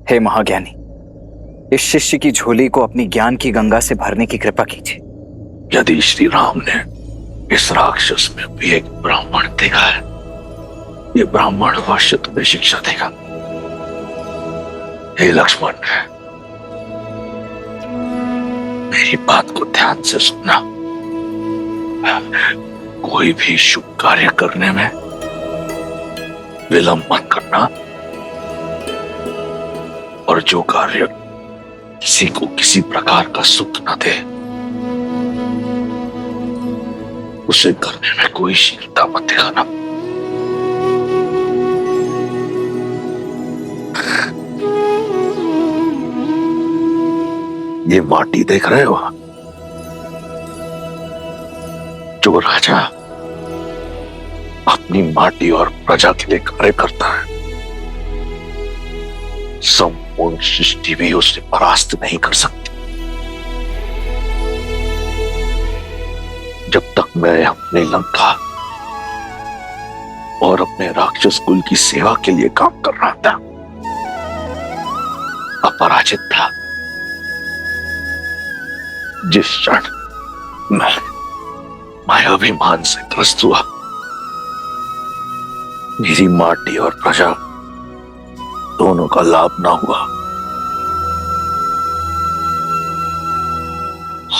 हे महाज्ञानी, इस शिष्य की झोली को अपनी ज्ञान की गंगा से भरने की कृपा कीजिए। यदि श्री राम ने इस राक्षस में भी एक ब्राह्मण देखा है, ये ब्राह्मण अवश्य तुम्हें शिक्षा देगा। हे लक्ष्मण, मेरी बात को ध्यान से सुनना। कोई भी शुभ कार्य करने में विलंब मत करना, और जो कार्य किसी को किसी प्रकार का सुख न दे उसे करने में कोई शीलता मत दिखाना। ये माटी देख रहे हो? जो राजा अपनी माटी और प्रजा के लिए कार्य करता है, संपूर्ण सृष्टि भी उसे परास्त नहीं कर सकती। जब तक मैं अपने लंका और अपने राक्षस कुल की सेवा के लिए काम कर रहा था, अपराजित था। जिस क्षण मैं मायाभिमान से ग्रस्त हुआ, मेरी माटी और प्रजा दोनों का लाभ ना हुआ,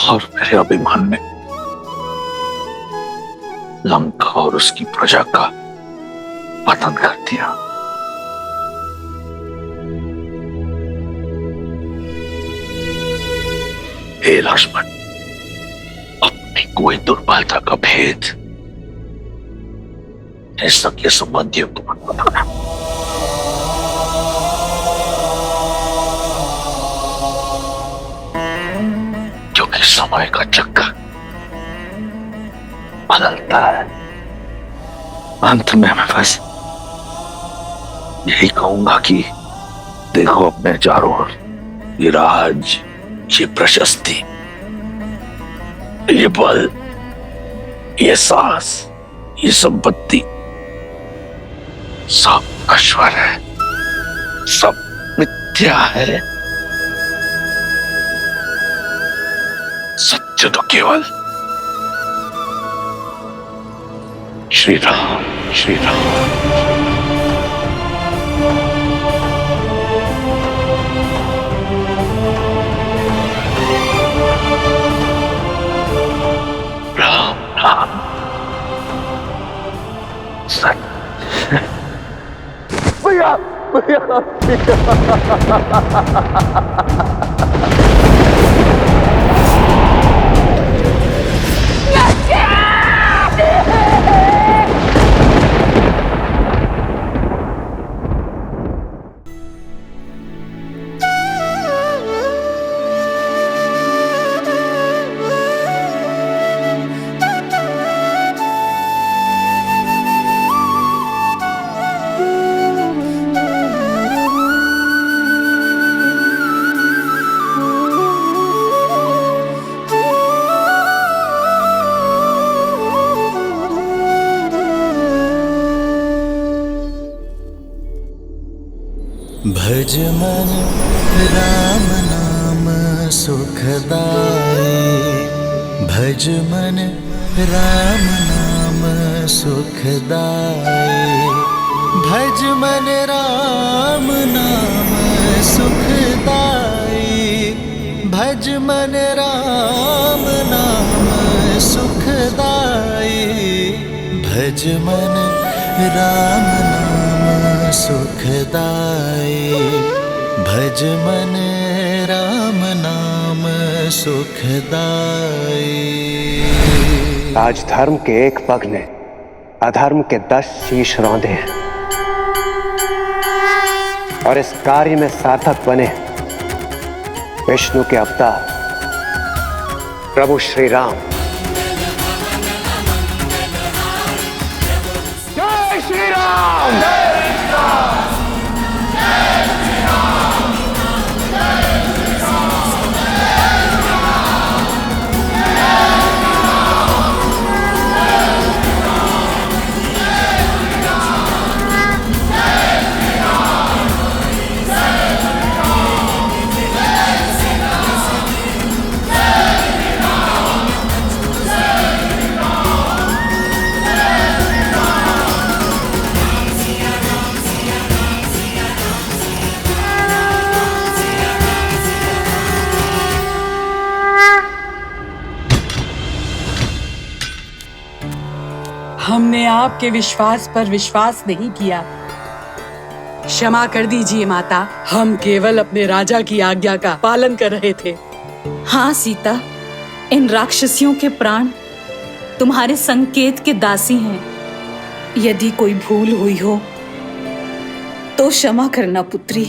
और मेरे अभिमान ने लंका और उसकी प्रजा का पतन कर दिया। हे लक्ष्मण, अपनी कोई दुर्बलता का भेद सगे संबंधियों को मत बताना। क्योंकि समय का चक्कर बदलता है। अंत में मैं बस यही कहूंगा कि देखो अपने चारों ओर ये राज, ये प्रशस्ति, ये बल, ये साहस, ये संपत्ति सब नश्वर है, सब मिथ्या है। सत्य तो केवल श्री राम, श्री राम। राम राम सत्य। भैया भैया भज मन राम नाम सुखदाई, भज मन राम नाम सुखदाई, भज मन राम नाम सुखदाई, भज मन राम नाम सुखदाई, भज मन राम नाम सुखदाई, भज मन राम नाम सुखदाई। आज धर्म के एक पग ने अधर्म के 10 शीश रौंदे हैं, और इस कार्य में सार्थक बने विष्णु के अवतार प्रभु श्री राम। जय श्री राम। हमने आपके विश्वास पर विश्वास नहीं किया। क्षमा कर दीजिए माता, हम केवल अपने राजा की आज्ञा का पालन कर रहे थे। हाँ सीता, इन राक्षसियों के प्राण तुम्हारे संकेत के दासी हैं। यदि कोई भूल हुई हो तो क्षमा करना पुत्री।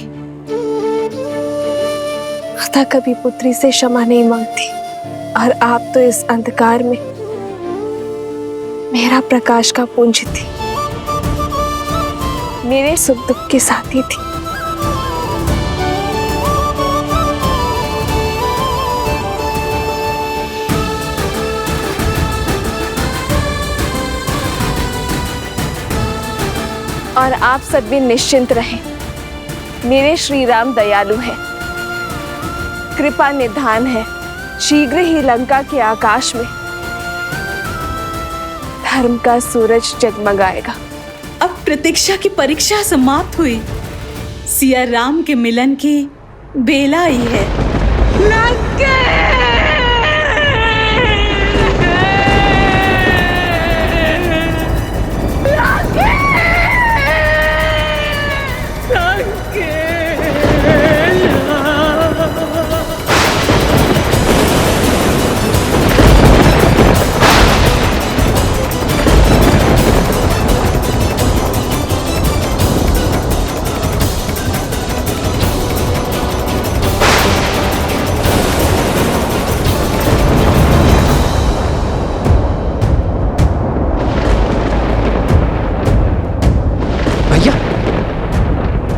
माता कभी पुत्री से क्षमा नहीं मांगती, और आप तो इस अंधकार में मेरा प्रकाश का पुंज थी, मेरे सुख दुख के साथी थी। और आप सब भी निश्चिंत रहें, मेरे श्री राम दयालु हैं, कृपा निधान है। शीघ्र ही लंका के आकाश में धर्म का सूरज जगमगाएगा। अब प्रतीक्षा की परीक्षा समाप्त हुई, सिया राम के मिलन की बेला आई है।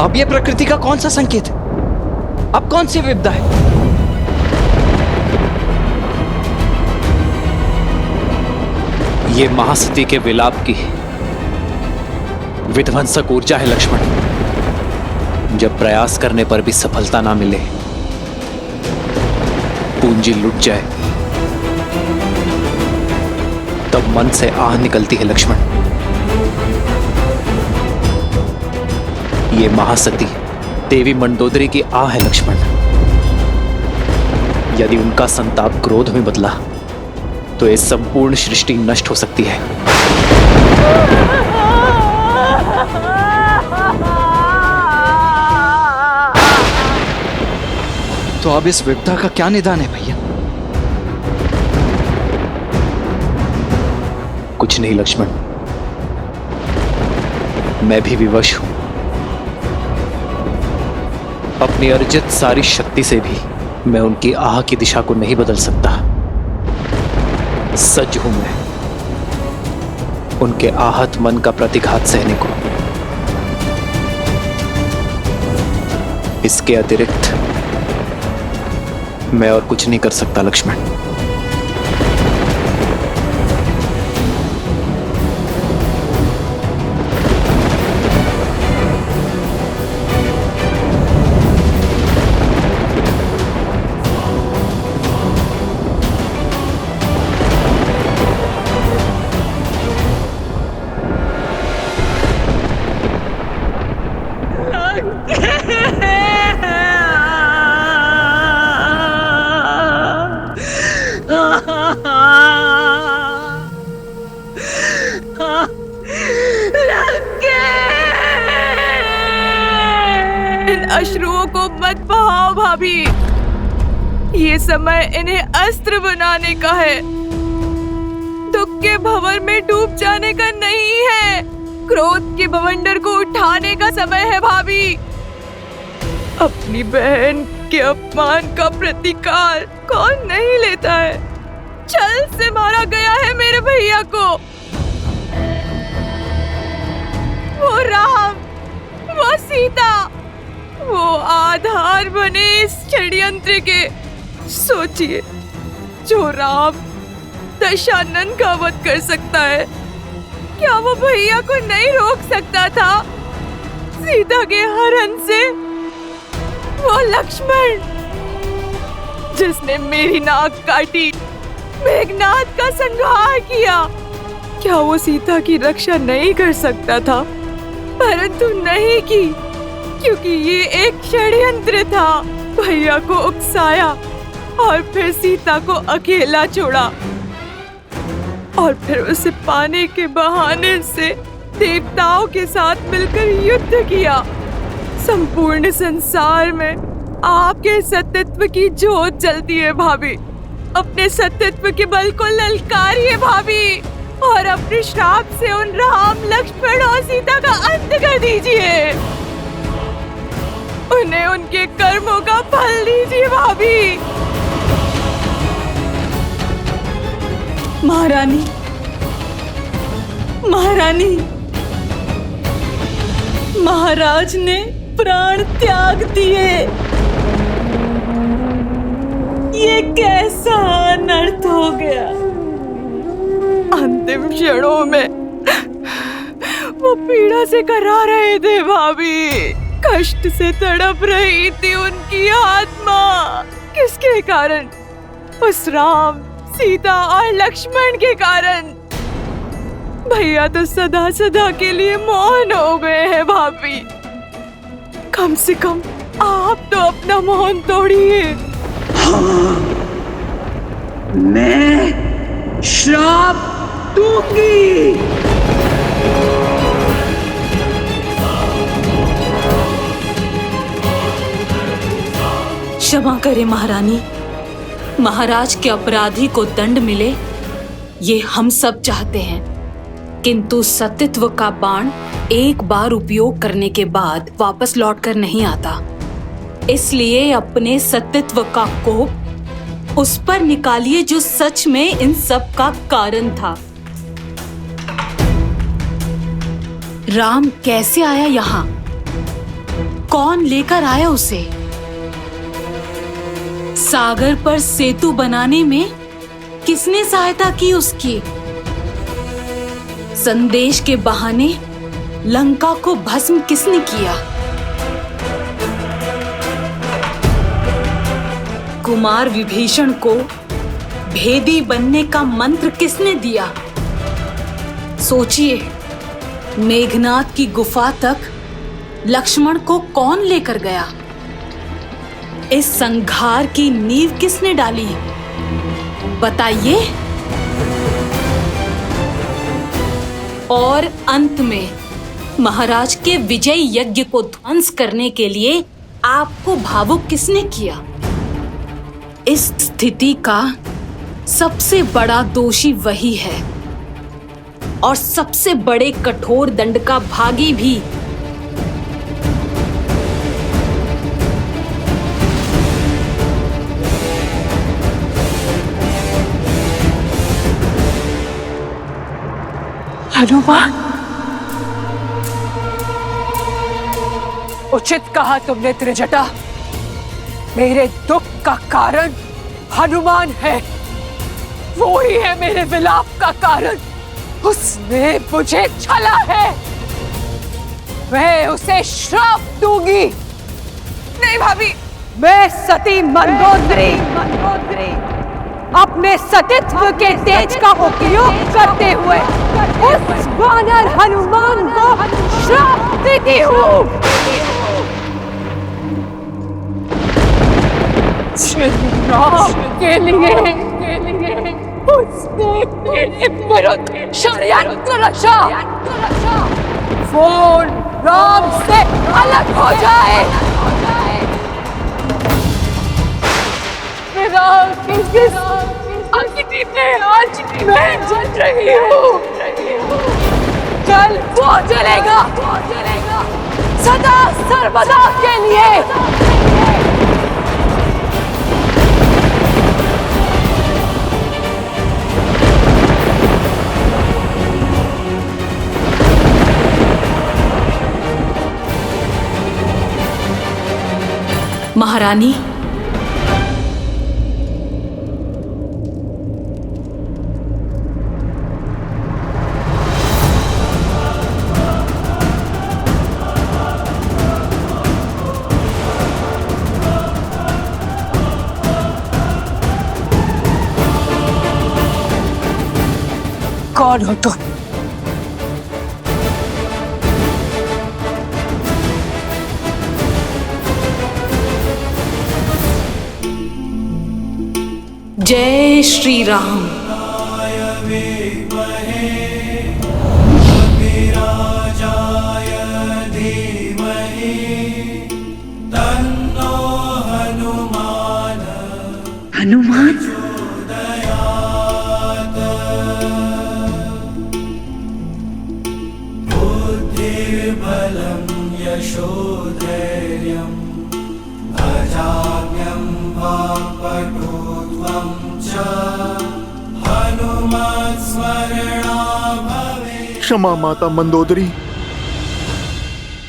अब ये प्रकृति का कौन सा संकेत है? अब कौन सी विपदा है? ये महासती के विलाप की विध्वंसक ऊर्जा है लक्ष्मण। जब प्रयास करने पर भी सफलता ना मिले, पूंजी लुट जाए, तब मन से आह निकलती है लक्ष्मण। ये महासती देवी मंडोदरी की आह है लक्ष्मण। यदि उनका संताप क्रोध में बदला तो ये संपूर्ण सृष्टि नष्ट हो सकती है। तो अब इस विपदा का क्या निदान है भैया? कुछ नहीं लक्ष्मण, मैं भी विवश हूं। अपनी अर्जित सारी शक्ति से भी मैं उनकी आह की दिशा को नहीं बदल सकता। सज्ज हूं मैं उनके आहत मन का प्रतिघात सहने को। इसके अतिरिक्त मैं और कुछ नहीं कर सकता लक्ष्मण। इन अश्रुओं को मत बहाओ भाभी, ये समय इन्हें अस्त्र बनाने का है, दुख के भंवर में डूब जाने का नहीं है। क्रोध के बवंडर को उठाने का समय है भाभी। अपनी बहन के अपमान का प्रतिकार कौन नहीं लेता है? छल से मारा गया है मेरे भैया को। वो राम, वो सीता, वो आधार बने इस षड्यंत्र के। सोचिए, जो राम दशानन का वध कर सकता है, क्या वो भैया को नहीं रोक सकता था सीता के हरण से? वो लक्ष्मण जिसने मेरी नाक काटी, मेघनाद का संहार किया, क्या वो सीता की रक्षा नहीं कर सकता था? परंतु नहीं की, क्योंकि ये एक षड्यंत्र था। भैया को उकसाया और फिर सीता को अकेला छोड़ा। और फिर उसे पाने के बहाने से देवताओं के साथ मिलकर युद्ध किया। संपूर्ण संसार में आपके सत्यत्व की ज्योत जलती है भाभी। अपने सत्यत्व के बल को ललकारिए भाभी, और अपने श्राप से उन राम, लक्ष्मण और सीता का अंत कर दीजिए। उन्हें उनके कर्मों का फल दीजिए भाभी। महारानी, महारानी, महाराज ने प्राण त्याग दिए। ये कैसा अनर्थ हो गया। अंतिम क्षणों में वो पीड़ा से करा रहे थे भाभी। कष्ट से तड़प रही थी उनकी आत्मा। किसके कारण? उस राम, सीता और लक्ष्मण के कारण। भैया तो सदा सदा के लिए मौन हो गए हैं भाभी। कम से कम आप तो अपना मौन तोड़िए। मैं श्राप दूंगी। क्षमा करें महारानी, महाराज के अपराधी को दंड मिले ये हम सब चाहते हैं, किंतु सत्यत्व का बाण एक बार उपयोग करने के बाद वापस लौटकर नहीं आता। इसलिए अपने सत्यत्व का कोप उस पर निकालिए जो सच में इन सब का कारण था। राम कैसे आया यहाँ? कौन लेकर आया उसे? सागर पर सेतु बनाने में किसने सहायता की उसकी? संदेश के बहाने लंका को भस्म किसने किया? कुमार विभीषण को भेदी बनने का मंत्र किसने दिया? सोचिए, मेघनाद की गुफा तक लक्ष्मण को कौन लेकर गया? इस संघार की नींव किसने डाली? बताइए। और अंत में महाराज के विजय यज्ञ को ध्वंस करने के लिए आपको भावुक किसने किया? इस स्थिति का सबसे बड़ा दोषी वही है, और सबसे बड़े कठोर दंड का भागी भी। हनुमान, उचित कहा तुमने त्रिजटा। मेरे दुख का कारण हनुमान है। वो ही है मेरे विलाप का कारण। उसने मुझे छला है। मैं उसे श्राप दूंगी। नहीं भाभी। मैं सती मंदोदरी अपने सतीत्व के तेज का उपयोग करते हुए उस वानर हनुमान को श्राप देती हूँ। राम के लिए उसने मेरे विरुद्ध षड्यंत्र रचा। वो राम से अलग हो जाए। राम की किस अग्नि में आज मैं जल रही हूँ, कल वो जलेगा सदा सर्वदा के लिए। महारानी, कौन हो तुम? जय श्री राम। हनुमान। क्षमा माता मंदोदरी।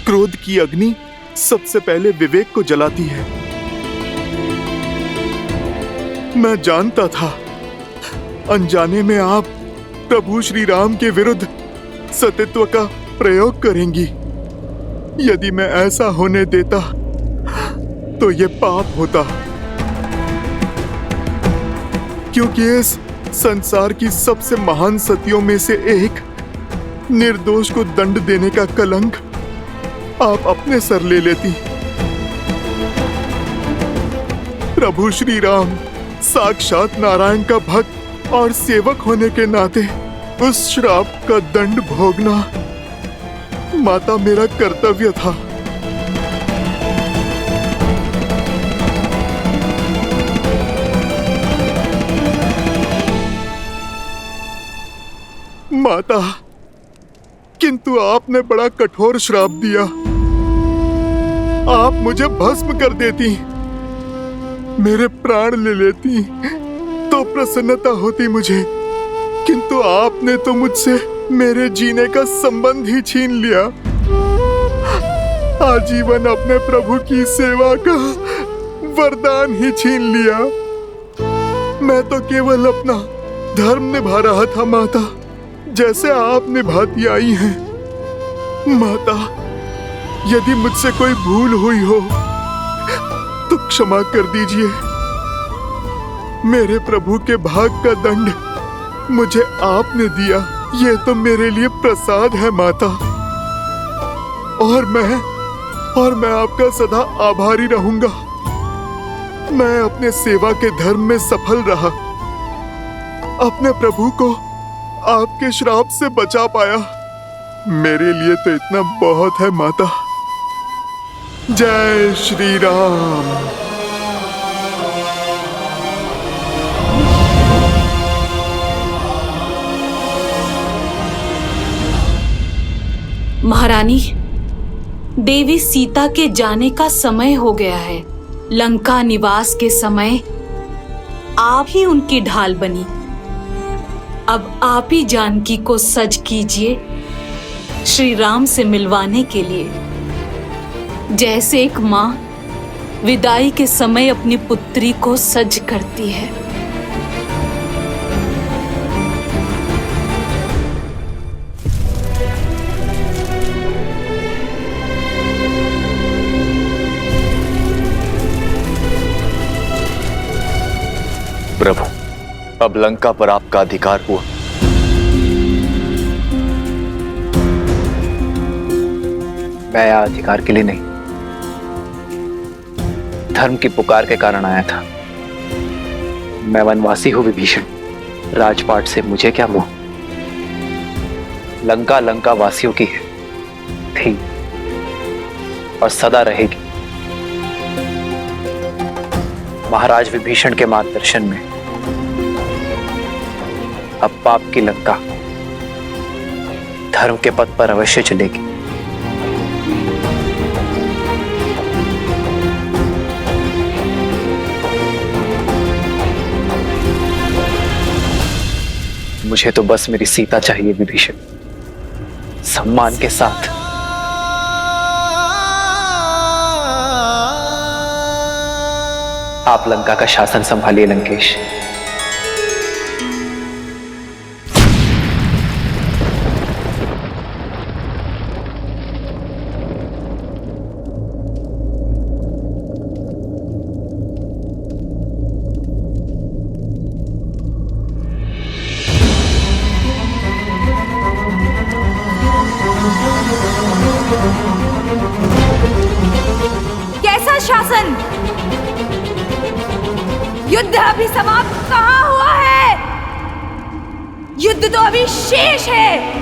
क्रोध की अग्नि सबसे पहले विवेक को जलाती है। मैं जानता था अनजाने में आप प्रभु श्री राम के विरुद्ध सतीत्व का प्रयोग करेंगी। यदि मैं ऐसा होने देता तो ये पाप होता, क्योंकि इस संसार की सबसे महान सतियों में से एक निर्दोष को दंड देने का कलंक आप अपने सर ले लेती। प्रभु श्री राम साक्षात नारायण का भक्त और सेवक होने के नाते उस श्राप का दंड भोगना माता मेरा कर्तव्य था। माता, किंतु आपने बड़ा कठोर श्राप दिया। आप मुझे भस्म कर देती, मेरे प्राण ले लेती तो प्रसन्नता होती मुझे, किंतु आपने तो मुझसे मेरे जीने का संबंध ही छीन लिया। आजीवन अपने प्रभु की सेवा का वरदान ही छीन लिया। मैं तो केवल अपना धर्म निभा रहा था माता, जैसे आप निभाती आई हैं। माता, यदि मुझसे कोई भूल हुई हो तो क्षमा कर दीजिए। मेरे प्रभु के भाग का दंड मुझे आपने दिया, ये तो मेरे लिए प्रसाद है माता। और मैं आपका सदा आभारी रहूंगा। मैं अपने सेवा के धर्म में सफल रहा, अपने प्रभु को आपके श्राप से बचा पाया। मेरे लिए तो इतना बहुत है माता। जय श्री राम। महारानी, देवी सीता के जाने का समय हो गया है। लंका निवास के समय आप ही उनकी ढाल बनी। अब आप ही जानकी को सज कीजिए श्री राम से मिलवाने के लिए, जैसे एक माँ विदाई के समय अपनी पुत्री को सज करती है। प्रभु, अब लंका पर आपका अधिकार हुआ। मैं यहाँ अधिकार के लिए नहीं, धर्म की पुकार के कारण आया था। मैं वनवासी हूं विभीषण, राजपाट से मुझे क्या मोह। लंका लंका वासियों की है, थी और सदा रहेगी। महाराज विभीषण के मार्गदर्शन में अब पाप की लंका धर्म के पथ पर अवश्य चलेगी। मुझे तो बस मेरी सीता चाहिए विभीषण, सम्मान के साथ। आप लंका का शासन संभालिए लंकेश। कैसा शासन? युद्ध अभी समाप्त कहाँ हुआ है? युद्ध तो अभी शेष है।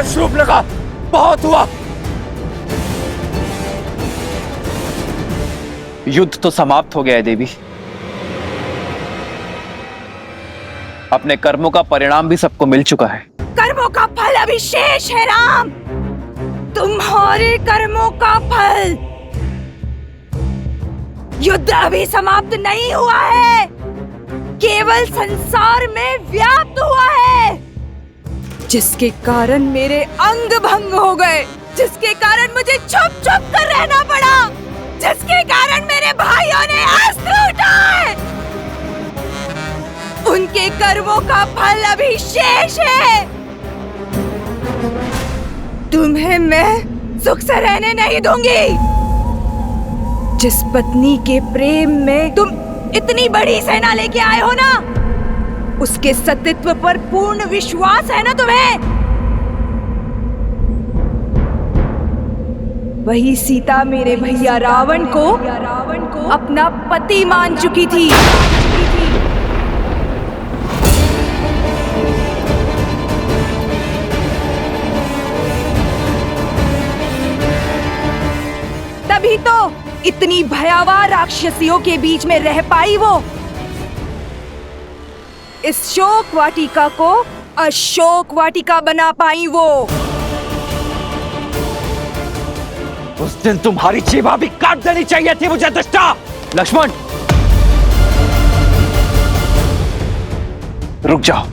बस शूर्पणखा, बहुत हुआ। युद्ध तो समाप्त हो गया है देवी। अपने कर्मों का परिणाम भी सबको मिल चुका है। कर्मों का फल अभी शेष है राम, तुम्हारे कर्मों का फल। युद्ध अभी समाप्त नहीं हुआ है, केवल संसार में व्याप्त हुआ है, जिसके कारण मेरे अंग भंग हो गए, जिसके कारण मुझे छुप छुप कर रहना पड़ा, जिसके कारण मेरे भाइयों ने अस्त्र उठाए। उनके कर्मों का फल अभी शेष है। तुम्हें मैं सुख से रहने नहीं दूंगी। जिस पत्नी के प्रेम में तुम इतनी बड़ी सेना लेके आए हो ना, उसके सतीत्व पर पूर्ण विश्वास है ना तुम्हें? वही सीता मेरे भैया रावण को अपना पति मान चुकी थी। तभी तो इतनी भयावह राक्षसियों के बीच में रह पाई वो। इस शोक वाटिका को अशोक वाटिका बना पाई वो। उस दिन तुम्हारी जीवा भी काट देनी चाहिए थी मुझे दुष्टा। लक्ष्मण, रुक जाओ।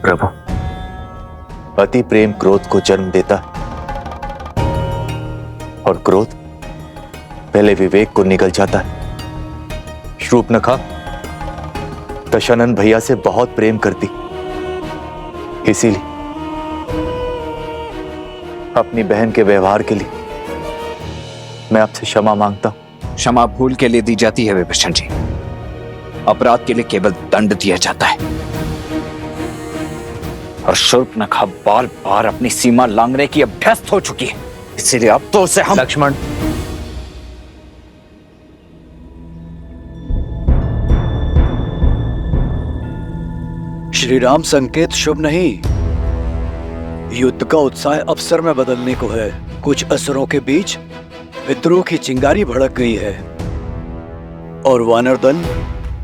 प्रभु, अति प्रेम क्रोध को जन्म देता है और क्रोध पहले विवेक को निगल जाता है। शूर्पणखा दशानन भैया से बहुत प्रेम करती, इसीलिए अपनी बहन के व्यवहार के लिए मैं आपसे क्षमा मांगता हूं। क्षमा भूल के लिए दी जाती है विभीषण जी, अपराध के लिए केवल दंड दिया जाता है। और शूर्पणखा बार बार अपनी सीमा लांघने की अभ्यस्त हो चुकी है, इसीलिए अब तो उसे हम। लक्ष्मण, श्री राम संकेत शुभ नहीं। युद्ध का उत्साह अवसर में बदलने को है। कुछ असुरों के बीच विद्रोह की चिंगारी भड़क गई है और वानर दल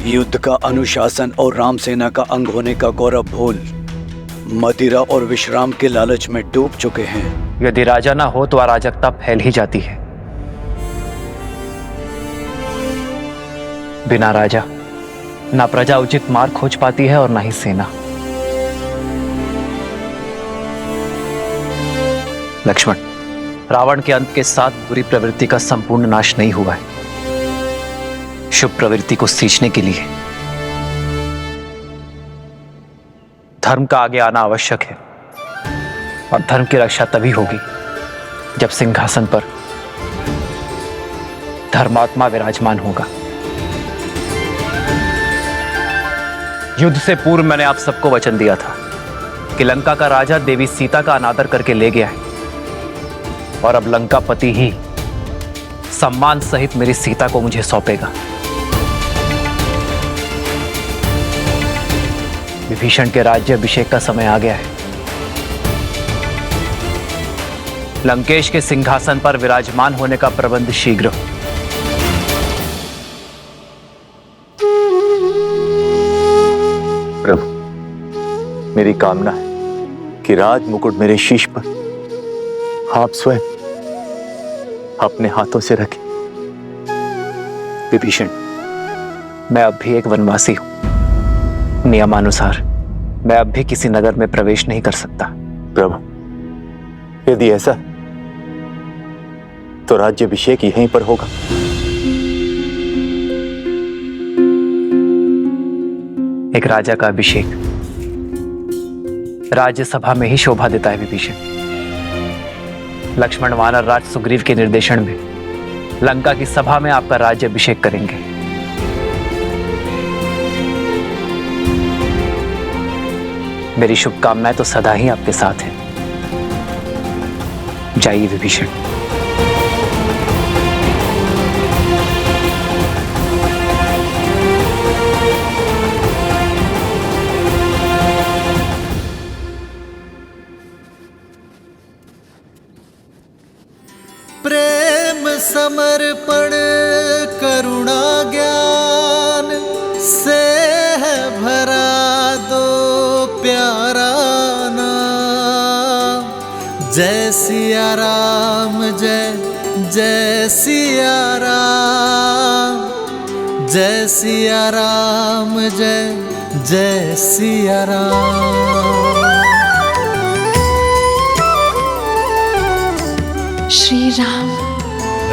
युद्ध का अनुशासन और राम सेना का अंग होने का गौरव भूल मदिरा और विश्राम के लालच में डूब चुके हैं। यदि राजा ना हो तो अराजकता फैल ही जाती है। बिना राजा ना प्रजा उचित मार्ग खोज पाती है और ना ही सेना। लक्ष्मण, रावण के अंत के साथ बुरी प्रवृत्ति का संपूर्ण नाश नहीं हुआ है। शुभ प्रवृत्ति को सींचने के लिए धर्म का आगे आना आवश्यक है, और धर्म की रक्षा तभी होगी जब सिंहासन पर धर्मात्मा विराजमान होगा। युद्ध से पूर्व मैंने आप सबको वचन दिया था कि लंका का राजा देवी सीता का अनादर करके ले गया है, और अब लंकापति ही सम्मान सहित मेरी सीता को मुझे सौंपेगा। विभीषण के राज्य अभिषेक का समय आ गया है। लंकेश के सिंहासन पर विराजमान होने का प्रबंध शीघ्र हो। प्रभु, मेरी कामना है कि राज मुकुट मेरे शीश पर आप स्वयं अपने हाथों से रखें। विभीषण, मैं अब भी एक वनवासी हूं। नियमानुसार मैं अब भी किसी नगर में प्रवेश नहीं कर सकता। प्रभु, यदि ऐसा तो राज्याभिषेक यहीं पर होगा। एक राजा का अभिषेक राज्यसभा में ही शोभा देता है विभीषण। लक्ष्मण वानर राज सुग्रीव के निर्देशन में लंका की सभा में आपका राज्याभिषेक करेंगे। मेरी शुभकामनाएं तो सदा ही आपके साथ हैं। जाइए विभीषण। प्रेम समर्पण करुणा ज्ञान से है भरा दो प्यारा नाम। जय सिया राम जय जय सिया राम, जय सिया राम जय जय सिया राम। श्री राम।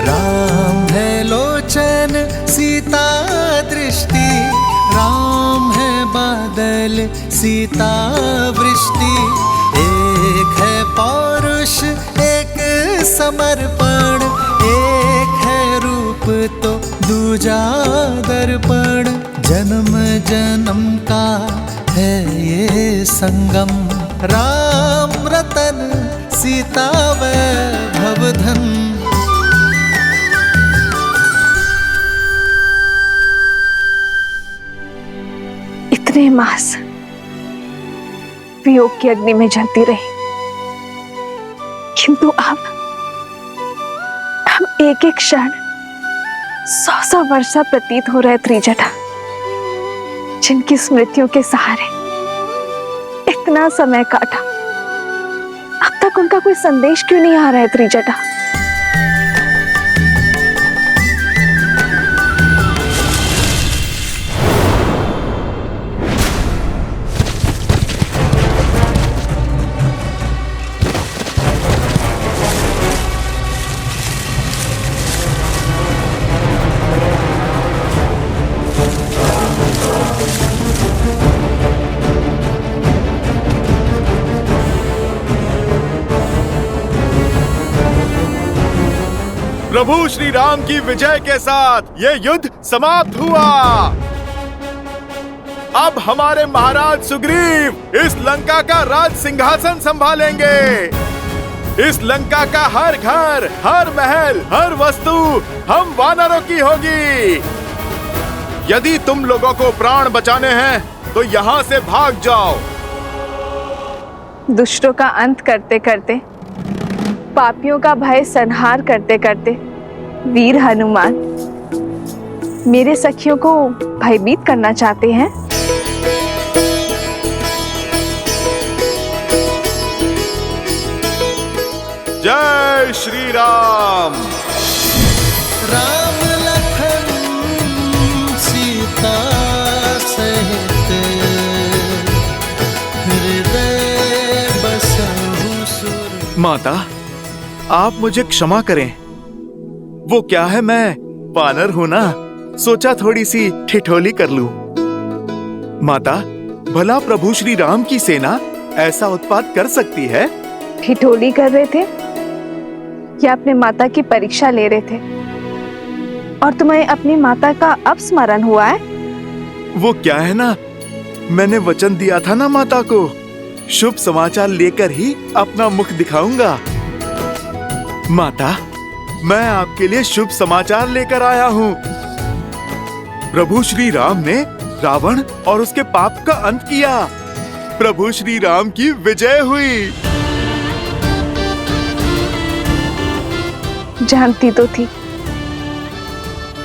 राम है लोचन सीता दृष्टि, राम है बादल सीता वृष्टि। एक है पौरुष एक समर्पण, एक है रूप तो दूजा दर्पण। जन्म जन्म का है ये संगम, राम रतन सीता वैभव धन। इतने मास वियोग की अग्नि में जलती रही, किंतु अब हम एक एक क्षण 100 वर्षा प्रतीत हो रहे त्रिजटा, जिनकी स्मृतियों के सहारे इतना समय काटा, अब तक उनका कोई संदेश क्यों नहीं आ रहा है त्रिजटा? प्रभु श्री राम की विजय के साथ ये युद्ध समाप्त हुआ। अब हमारे महाराज सुग्रीव इस लंका का राज सिंहासन संभालेंगे। इस लंका का हर घर, हर महल, हर वस्तु हम वानरों की होगी। यदि तुम लोगों को प्राण बचाने हैं तो यहाँ से भाग जाओ। दुष्टों का अंत करते करते, पापियों का भय संहार करते करते वीर हनुमान मेरे सखियों को भयभीत करना चाहते हैं। जय श्री राम। राम लखन सीता सहित हृदय बसहु सुर। माता, आप मुझे क्षमा करें। वो क्या है, मैं वानर हूं ना, सोचा थोड़ी सी ठिठोली कर लूं। माता, भला प्रभु श्री राम की सेना ऐसा उत्पात कर सकती है? ठिठोली कर रहे थे या अपने माता की परीक्षा ले रहे थे? और तुम्हें अपनी माता का अपस्मरण हुआ है? वो क्या है ना, मैंने वचन दिया था ना माता को, शुभ समाचार लेकर ही अपना मुख दिखाऊंगा। माता, मैं आपके लिए शुभ समाचार लेकर आया हूँ। प्रभु श्री राम ने रावण और उसके पाप का अंत किया। प्रभु श्री राम की विजय हुई। जानती तो थी,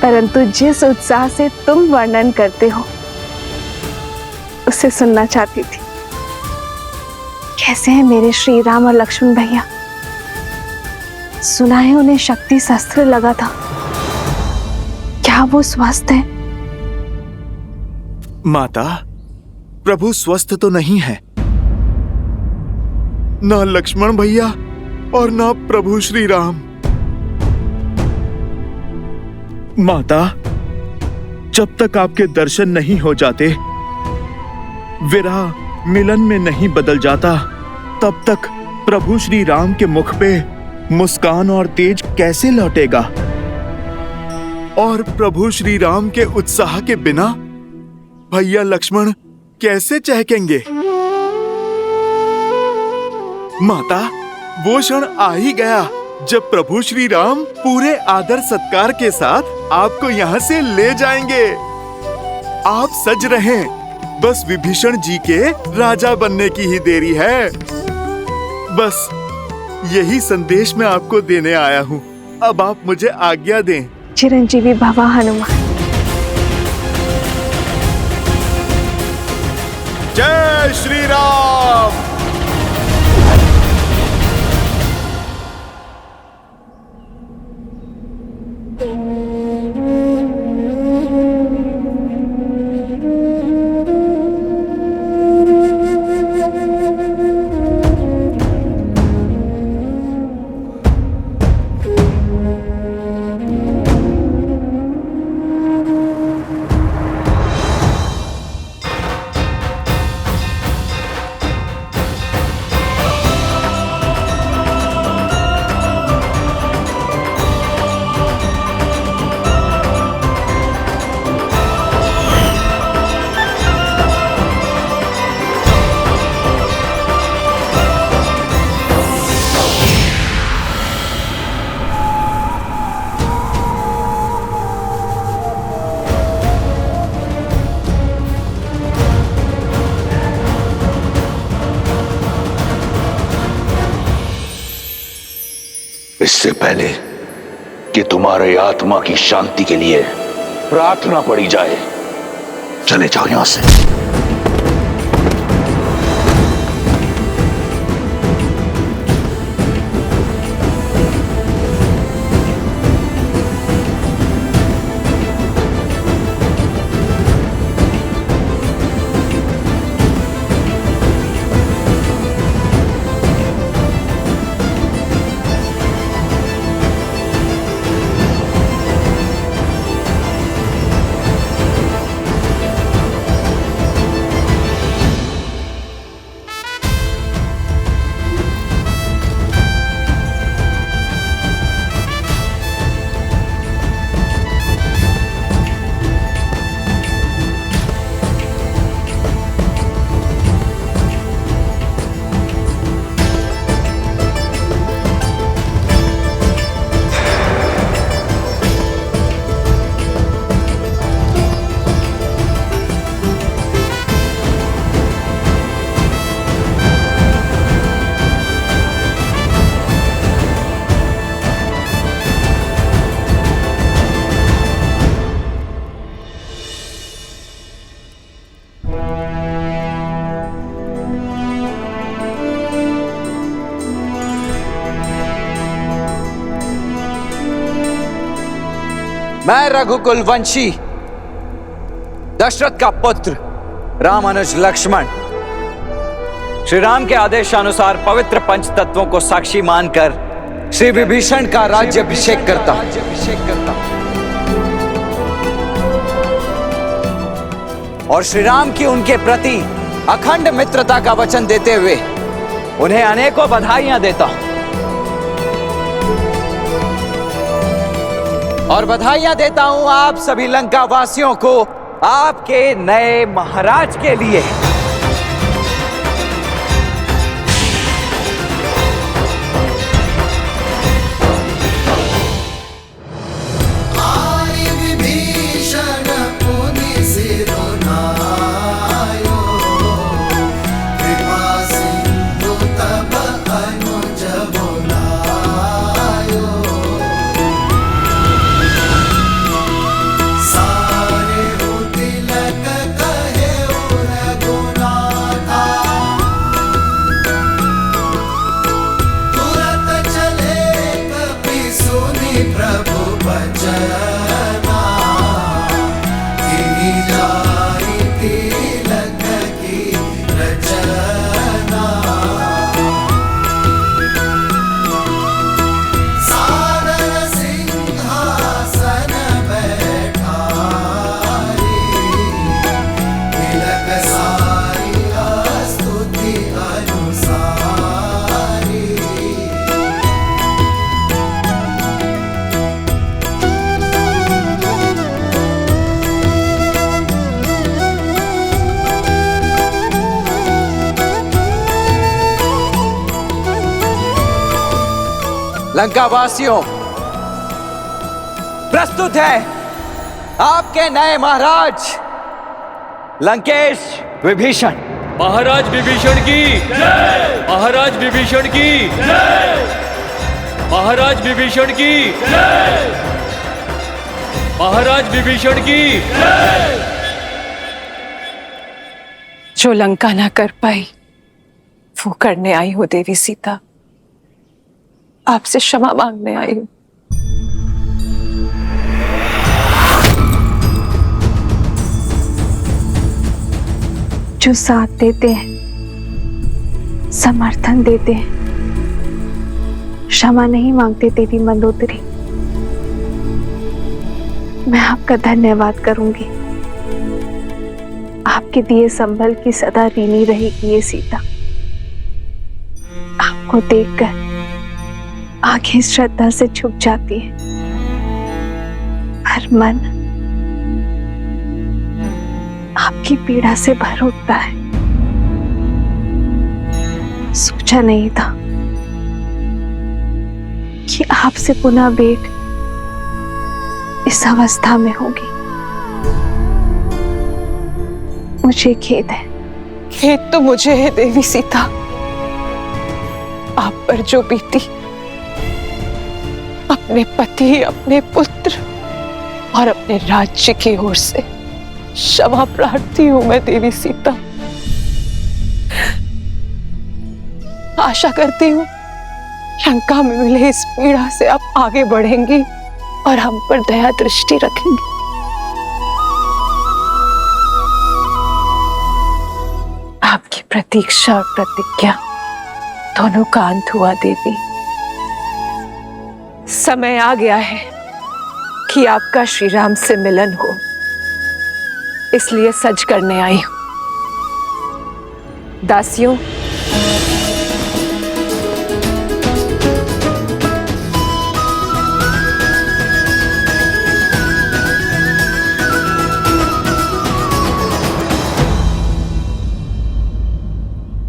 परंतु जिस उत्साह से तुम वर्णन करते हो उसे सुनना चाहती थी। कैसे हैं मेरे श्री राम और लक्ष्मण भैया? सुना है उन्हें शक्ति शस्त्र लगा था, क्या वो स्वस्थ है? माता, प्रभु स्वस्थ तो नहीं है। ना लक्ष्मण भैया और ना प्रभु श्री राम। माता, जब तक आपके दर्शन नहीं हो जाते, विरह मिलन में नहीं बदल जाता, तब तक प्रभु श्री राम के मुख पे मुस्कान और तेज कैसे लौटेगा? और प्रभु श्री राम के उत्साह के बिना भैया लक्ष्मण कैसे चहकेंगे? माता, वो क्षण आ ही गया जब प्रभु श्री राम पूरे आदर सत्कार के साथ आपको यहाँ से ले जाएंगे। आप सज रहें, बस विभीषण जी के राजा बनने की ही देरी है। बस यही संदेश मैं आपको देने आया हूँ। अब आप मुझे आज्ञा दें। चिरंजीवी भवा हनुमान। जय श्री राम। इससे पहले कि तुम्हारे आत्मा की शांति के लिए प्रार्थना पड़ी जाए, चले जाओ यहां से। मैं रघुकुल वंशी दशरथ का पुत्र रामानुज लक्ष्मण श्री राम के आदेशानुसार पवित्र पंच तत्वों को साक्षी मानकर श्री विभीषण का राज्याभिषेक करता हूं। और श्री राम की उनके प्रति अखंड मित्रता का वचन देते हुए उन्हें अनेकों बधाइयां देता हूं। और बधाइयां देता हूं आप सभी लंका वासियों को आपके नए महाराज के लिए। सारे हो तिलक कहे और गुण लंका वासियों, प्रस्तुत है आपके नए महाराज लंकेश विभीषण। महाराज विभीषण की जय! महाराज विभीषण की जय! महाराज विभीषण की जय! महाराज विभीषण की जय! जो लंका ना कर पाई वो करने आई हो देवी सीता। आपसे क्षमा मांगने आई हूं। जो साथ देते हैं, समर्थन देते हैं, क्षमा नहीं मांगते देवी मंदोदरी। मैं आपका धन्यवाद करूंगी। आपके दिए संभल की सदा ऋणी रहेगी ये सीता। आपको देखकर आंखें श्रद्धा से झुक जाती है, हर मन आपकी पीड़ा से भर उठता है। सोचा नहीं था कि आपसे पुनः भेंट इस अवस्था में होगी। मुझे खेद है। खेद तो मुझे है देवी सीता। आप पर जो बीती, अपने पति, अपने पुत्र और अपने राज्य की ओर से क्षमा प्रार्थी हूं मैं देवी सीता। आशा करती हूं लंका में मिले इस पीड़ा से आप आगे बढ़ेंगी और हम पर दया दृष्टि रखेंगी। आपकी प्रतीक्षा और प्रतिज्ञा दोनों का अंत हुआ देवी। समय आ गया है कि आपका श्री राम से मिलन हो, इसलिए सज करने आई हूं। दासियों,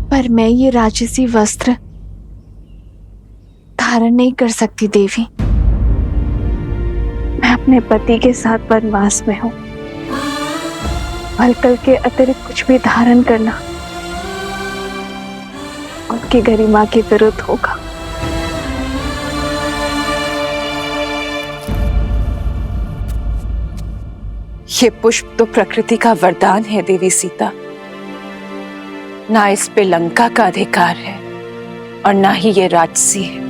पर मैं ये राजसी वस्त्र धारण नहीं कर सकती देवी। मैं अपने पति के साथ वनवास में हूं। वलकल के अतिरिक्त कुछ भी धारण करना उनकी गरिमा के विरुद्ध होगा। ये पुष्प तो प्रकृति का वरदान है देवी सीता। ना इस पे लंका का अधिकार है और ना ही ये राजसी है।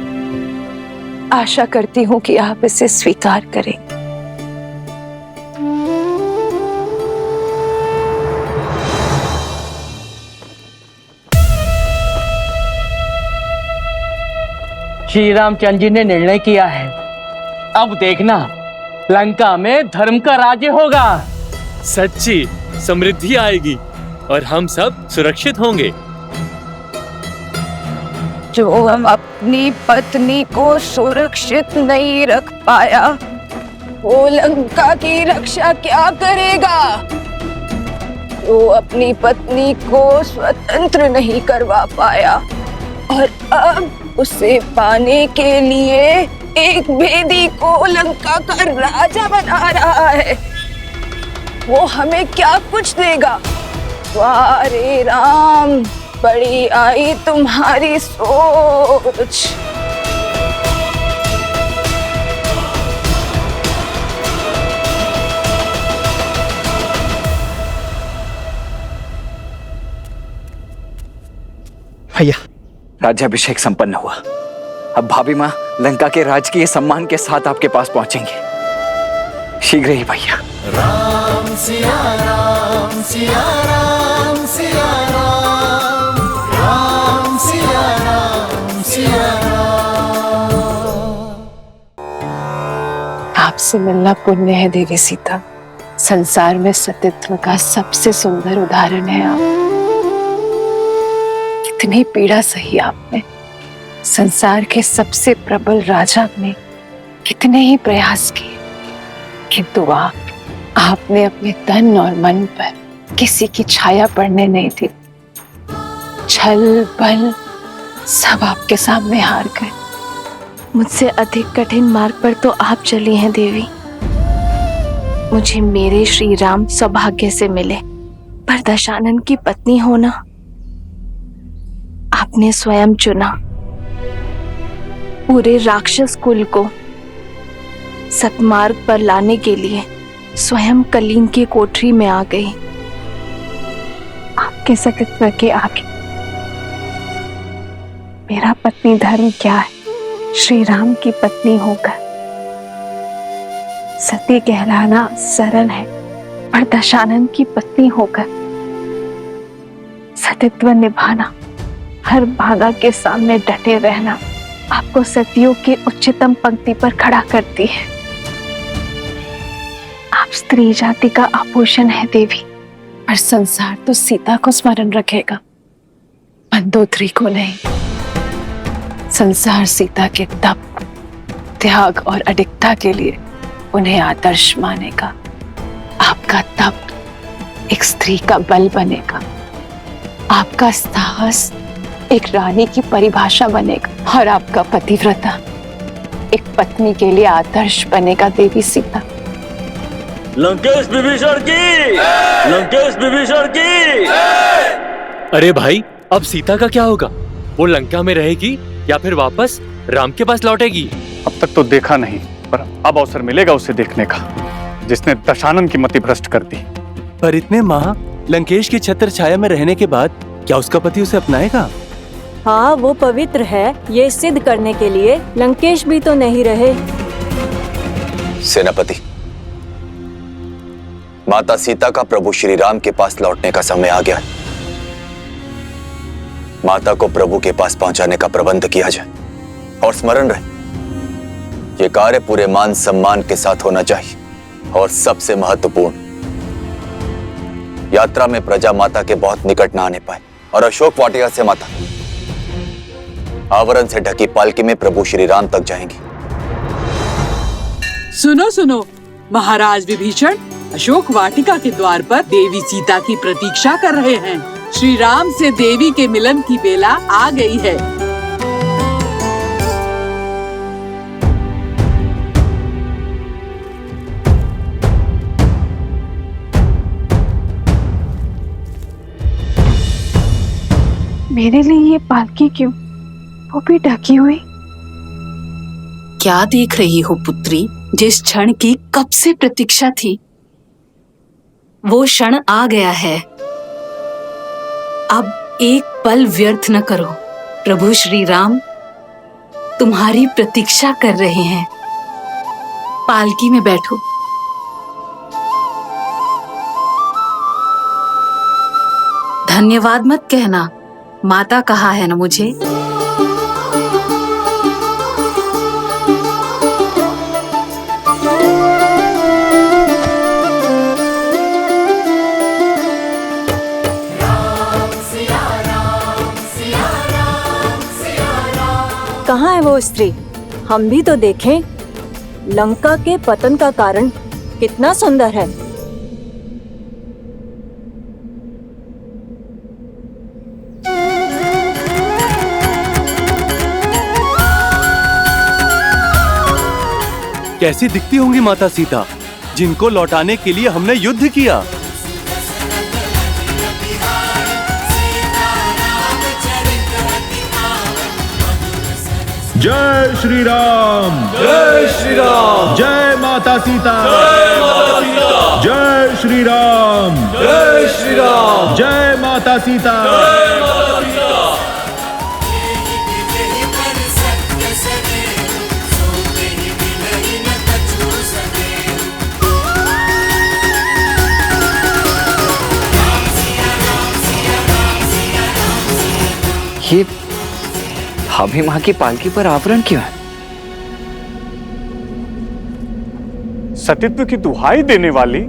आशा करती हूं कि आप इसे स्वीकार करें। श्री रामचंद्र जी ने निर्णय किया है, अब देखना लंका में धर्म का राज्य होगा। सच्ची समृद्धि आएगी और हम सब सुरक्षित होंगे। जो अपनी पत्नी को सुरक्षित नहीं रख पाया, वो लंका की रक्षा क्या करेगा? जो अपनी पत्नी को स्वतंत्र नहीं करवा पाया और अब उसे पाने के लिए एक भेदी को लंका का राजा बना रहा है, वो हमें क्या कुछ देगा? वाह रे राम, बड़ी आई तुम्हारी सोच। भैया, राज्याभिषेक संपन्न हुआ। अब भाभी माँ लंका के राजकीय सम्मान के साथ आपके पास पहुंचेंगे। शीघ्र ही भैया। राम सिया राम सिया राम सिया राम, राम सिया राम सिया राम। आपसे मिलना पुण्य है देवी सीता। संसार में सतीत्व का सबसे सुंदर उदाहरण है आप। कितनी पीड़ा सही आपने। संसार के सबसे प्रबल राजा ने कितने ही प्रयास किए, किंतु आपने अपने तन और मन पर किसी की छाया पड़ने नहीं दी। छल बल सब आपके सामने हार गए। मुझसे अधिक कठिन मार्ग पर तो आप चली हैं देवी। मुझे मेरे श्री राम सौभाग्य से मिले, पर दशानन की पत्नी होना आपने स्वयं चुना। पूरे राक्षस कुल को सतमार्ग पर लाने के लिए स्वयं कलीन की कोठरी में आ गई। आपके सतत्व के आगे मेरा पत्नी धर्म क्या है? श्री राम की पत्नी होकर सती कहलाना सरल है, पर दशानन की पत्नी होकर सतीत्व निभाना, हर बाधा के सामने डटे रहना आपको सतियों की उच्चतम पंक्ति पर खड़ा करती है। आप स्त्री जाति का आभूषण है देवी, पर संसार तो सीता को स्मरण रखेगा, मंदोदरी को नहीं। संसार सीता के तप, त्याग और अडिगता के लिए उन्हें आदर्श मानेगा। आपका तप एक स्त्री का बल बनेगा, आपका साहस एक रानी की परिभाषा बनेगा, और आपका पतिव्रता एक पत्नी के लिए आदर्श बनेगा देवी सीता। लंकेश विभीषण की, लंकेश विभीषण की। अरे भाई, अब सीता का क्या होगा? वो लंका में रहेगी या फिर वापस राम के पास लौटेगी? अब तक तो देखा नहीं, पर अब अवसर मिलेगा उसे देखने का, जिसने दशानन की मति भ्रष्ट कर दी। पर इतने माह लंकेश की छत्र छाया में रहने के बाद क्या उसका पति उसे अपनाएगा? हाँ, वो पवित्र है, ये सिद्ध करने के लिए लंकेश भी तो नहीं रहे। सेनापति, माता सीता का प्रभु श्री राम के पास लौटने का समय आ गया है। माता को प्रभु के पास पहुंचाने का प्रबंध किया जाए, और स्मरण रहे, ये कार्य पूरे मान सम्मान के साथ होना चाहिए, और सबसे महत्वपूर्ण, यात्रा में प्रजा माता के बहुत निकट न आने पाए, और अशोक वाटिका से माता आवरण से ढकी पालकी में प्रभु श्री राम तक जाएंगी। सुनो सुनो, महाराज विभीषण अशोक वाटिका के द्वार पर देवी सीता की प्रतीक्षा कर रहे हैं। श्री राम से देवी के मिलन की बेला आ गई है। मेरे लिए ये पालकी क्यों, वो भी ढकी हुई? क्या देख रही हो पुत्री? जिस क्षण की कब से प्रतीक्षा थी, वो क्षण आ गया है। अब एक पल व्यर्थ न करो। प्रभु श्री राम तुम्हारी प्रतीक्षा कर रहे हैं। पालकी में बैठो। धन्यवाद मत कहना, माता कहा है ना मुझे। कहाँ है वो स्त्री? हम भी तो देखें। लंका के पतन का कारण कितना सुंदर है। कैसी दिखती होंगी माता सीता, जिनको लौटाने के लिए हमने युद्ध किया। जय श्री राम, जय श्री राम, जय माता सीता, जय माता सीता, जय श्री राम, जय श्री राम, जय माता सीता, जय माता सीता। ये भाभी माँ की पालकी पर आवरण क्यों है? सतीत्व की दुहाई देने वाली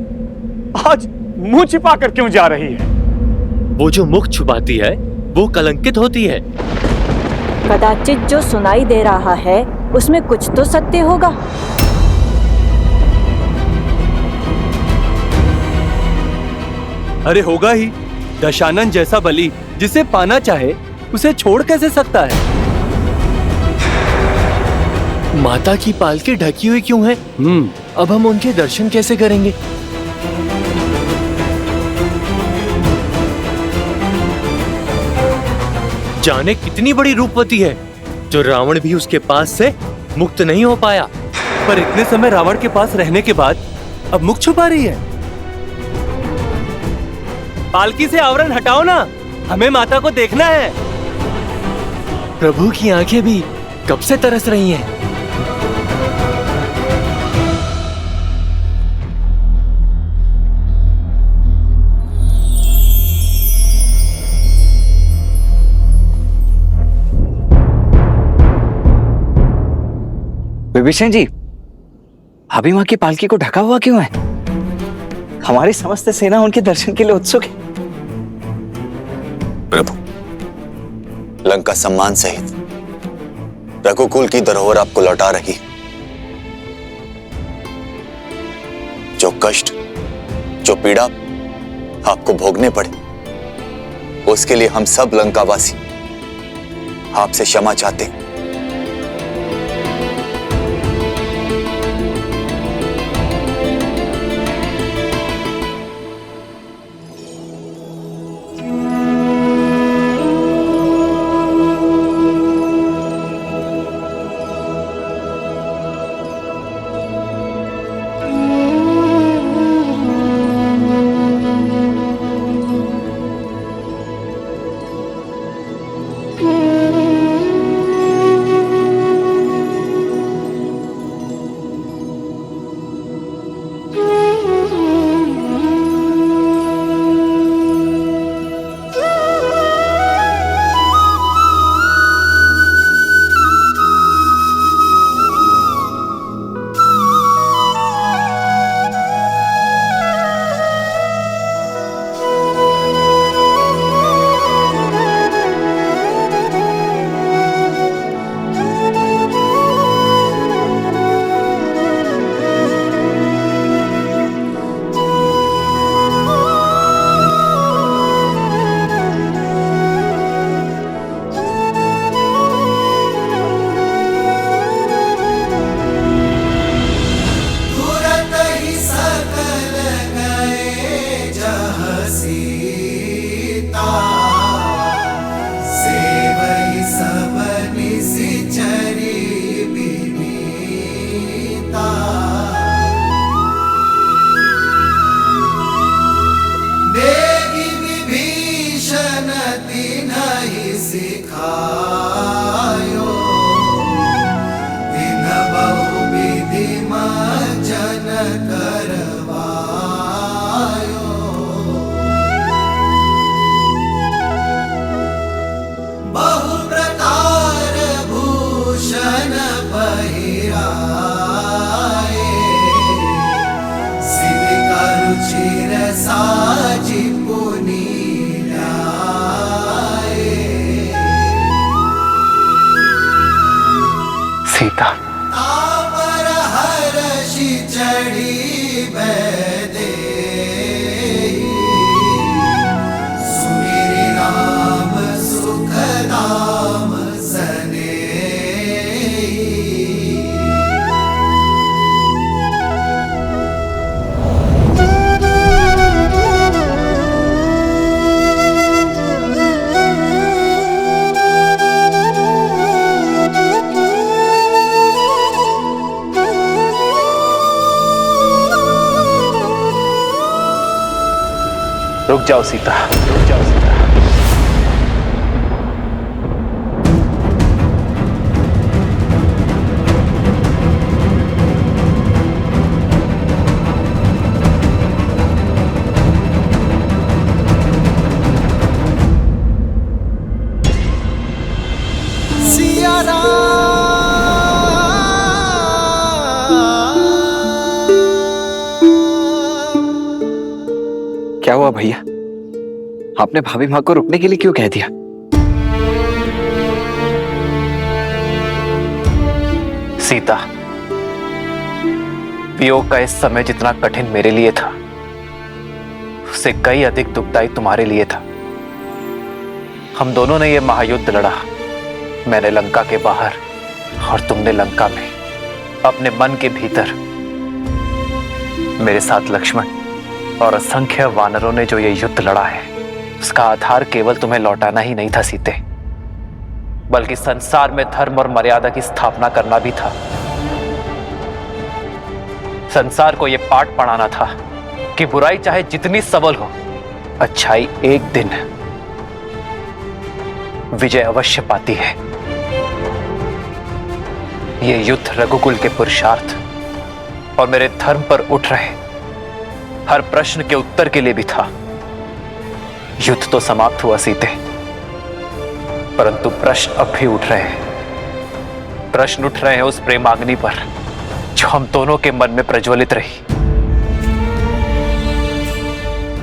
आज मुंह छिपा कर क्यों जा रही है? वो जो मुख छुपाती है वो कलंकित होती है। कदाचित जो सुनाई दे रहा है उसमें कुछ तो सत्य होगा। अरे होगा ही। दशानन जैसा बलि जिसे पाना चाहे उसे छोड़ कैसे सकता है? माता की पालकी ढकी हुई क्यों है? अब हम उनके दर्शन कैसे करेंगे? जाने कितनी बड़ी रूपवती है जो रावण भी उसके पास से मुक्त नहीं हो पाया। पर इतने समय रावण के पास रहने के बाद अब मुख छुपा रही है। पालकी से आवरण हटाओ ना, हमें माता को देखना है। प्रभु की आंखें भी कब से तरस रही हैं। विभीषण जी, अभी मां की पालकी को ढका हुआ क्यों है? हमारी समस्त सेना उनके दर्शन के लिए उत्सुक है। प्रभु, लंका सम्मान सहित रघुकुल की धरोहर आपको लौटा रही। जो कष्ट, जो पीड़ा आपको भोगने पड़े, उसके लिए हम सब लंकावासी आपसे क्षमा चाहते हैं। सीता, रुक जाओ सीता, रुक जाओ सीता। सिया क्या हुआ भैया? आपने भाभी माँ को रुकने के लिए क्यों कह दिया? सीता, वियोग का इस समय जितना कठिन मेरे लिए था, उससे कई अधिक दुखदायी तुम्हारे लिए था। हम दोनों ने यह महायुद्ध लड़ा, मैंने लंका के बाहर और तुमने लंका में। अपने मन के भीतर मेरे साथ लक्ष्मण और असंख्य वानरों ने जो ये युद्ध लड़ा है, उसका आधार केवल तुम्हें लौटाना ही नहीं था सीते, बल्कि संसार में धर्म और मर्यादा की स्थापना करना भी था। संसार को यह पाठ पढ़ाना था कि बुराई चाहे जितनी सबल हो, अच्छाई एक दिन विजय अवश्य पाती है। यह युद्ध रघुकुल के पुरुषार्थ और मेरे धर्म पर उठ रहे हर प्रश्न के उत्तर के लिए भी था। युद्ध तो समाप्त हुआ सीते, परंतु प्रश्न अब भी उठ रहे हैं। प्रश्न उठ रहे हैं उस प्रेमाग्नि पर जो हम दोनों के मन में प्रज्वलित रही।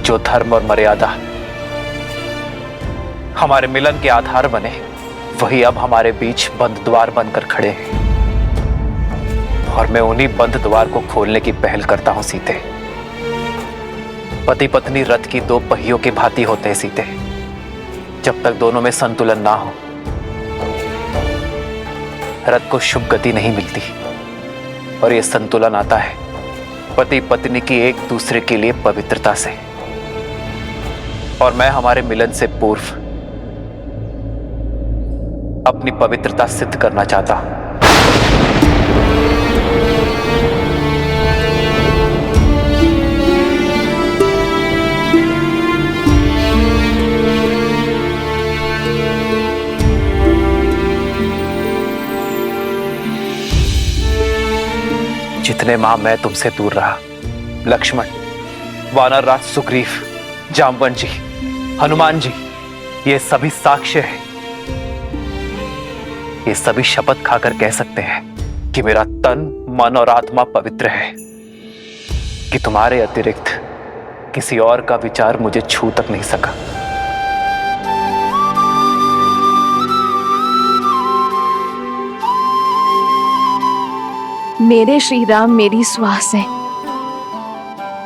जो धर्म और मर्यादा हमारे मिलन के आधार बने, वही अब हमारे बीच बंद द्वार बनकर खड़े हैं, और मैं उन्हीं बंद द्वार को खोलने की पहल करता हूं सीते। पति पत्नी रथ की दो पहियों के भांति होते हैं सीते। जब तक दोनों में संतुलन ना हो, रथ को शुभ गति नहीं मिलती। और यह संतुलन आता है पति पत्नी की एक दूसरे के लिए पवित्रता से। और मैं हमारे मिलन से पूर्व अपनी पवित्रता सिद्ध करना चाहता हूं। जितने माह मैं तुमसे दूर रहा, लक्ष्मण, वानर राज सुग्रीव, जामवंत जी, हनुमान जी, ये सभी साक्ष्य हैं। ये सभी शपथ खाकर कह सकते हैं कि मेरा तन, मन और आत्मा पवित्र है, कि तुम्हारे अतिरिक्त किसी और का विचार मुझे छू तक नहीं सका। मेरे श्री राम मेरी श्वास है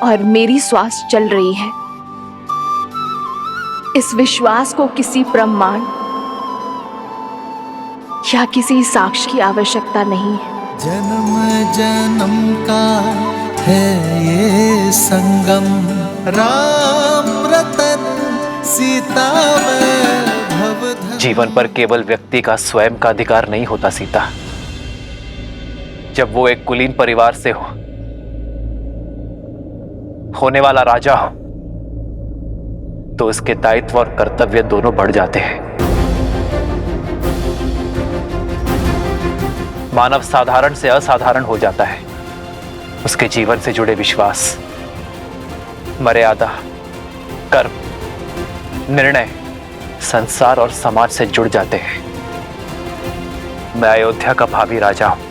और मेरी श्वास चल रही है। इस विश्वास को किसी प्रमाण या किसी साक्ष्य की आवश्यकता नहीं है। जन्म जन्म का है ये संगम, राम रतन सीता वैभव। जीवन पर केवल व्यक्ति का स्वयं का अधिकार नहीं होता सीता। जब वो एक कुलीन परिवार से होने वाला राजा हो, तो उसके दायित्व और कर्तव्य दोनों बढ़ जाते हैं। मानव साधारण से असाधारण हो जाता है। उसके जीवन से जुड़े विश्वास, मर्यादा, कर्म, निर्णय संसार और समाज से जुड़ जाते हैं। मैं अयोध्या का भावी राजा हूं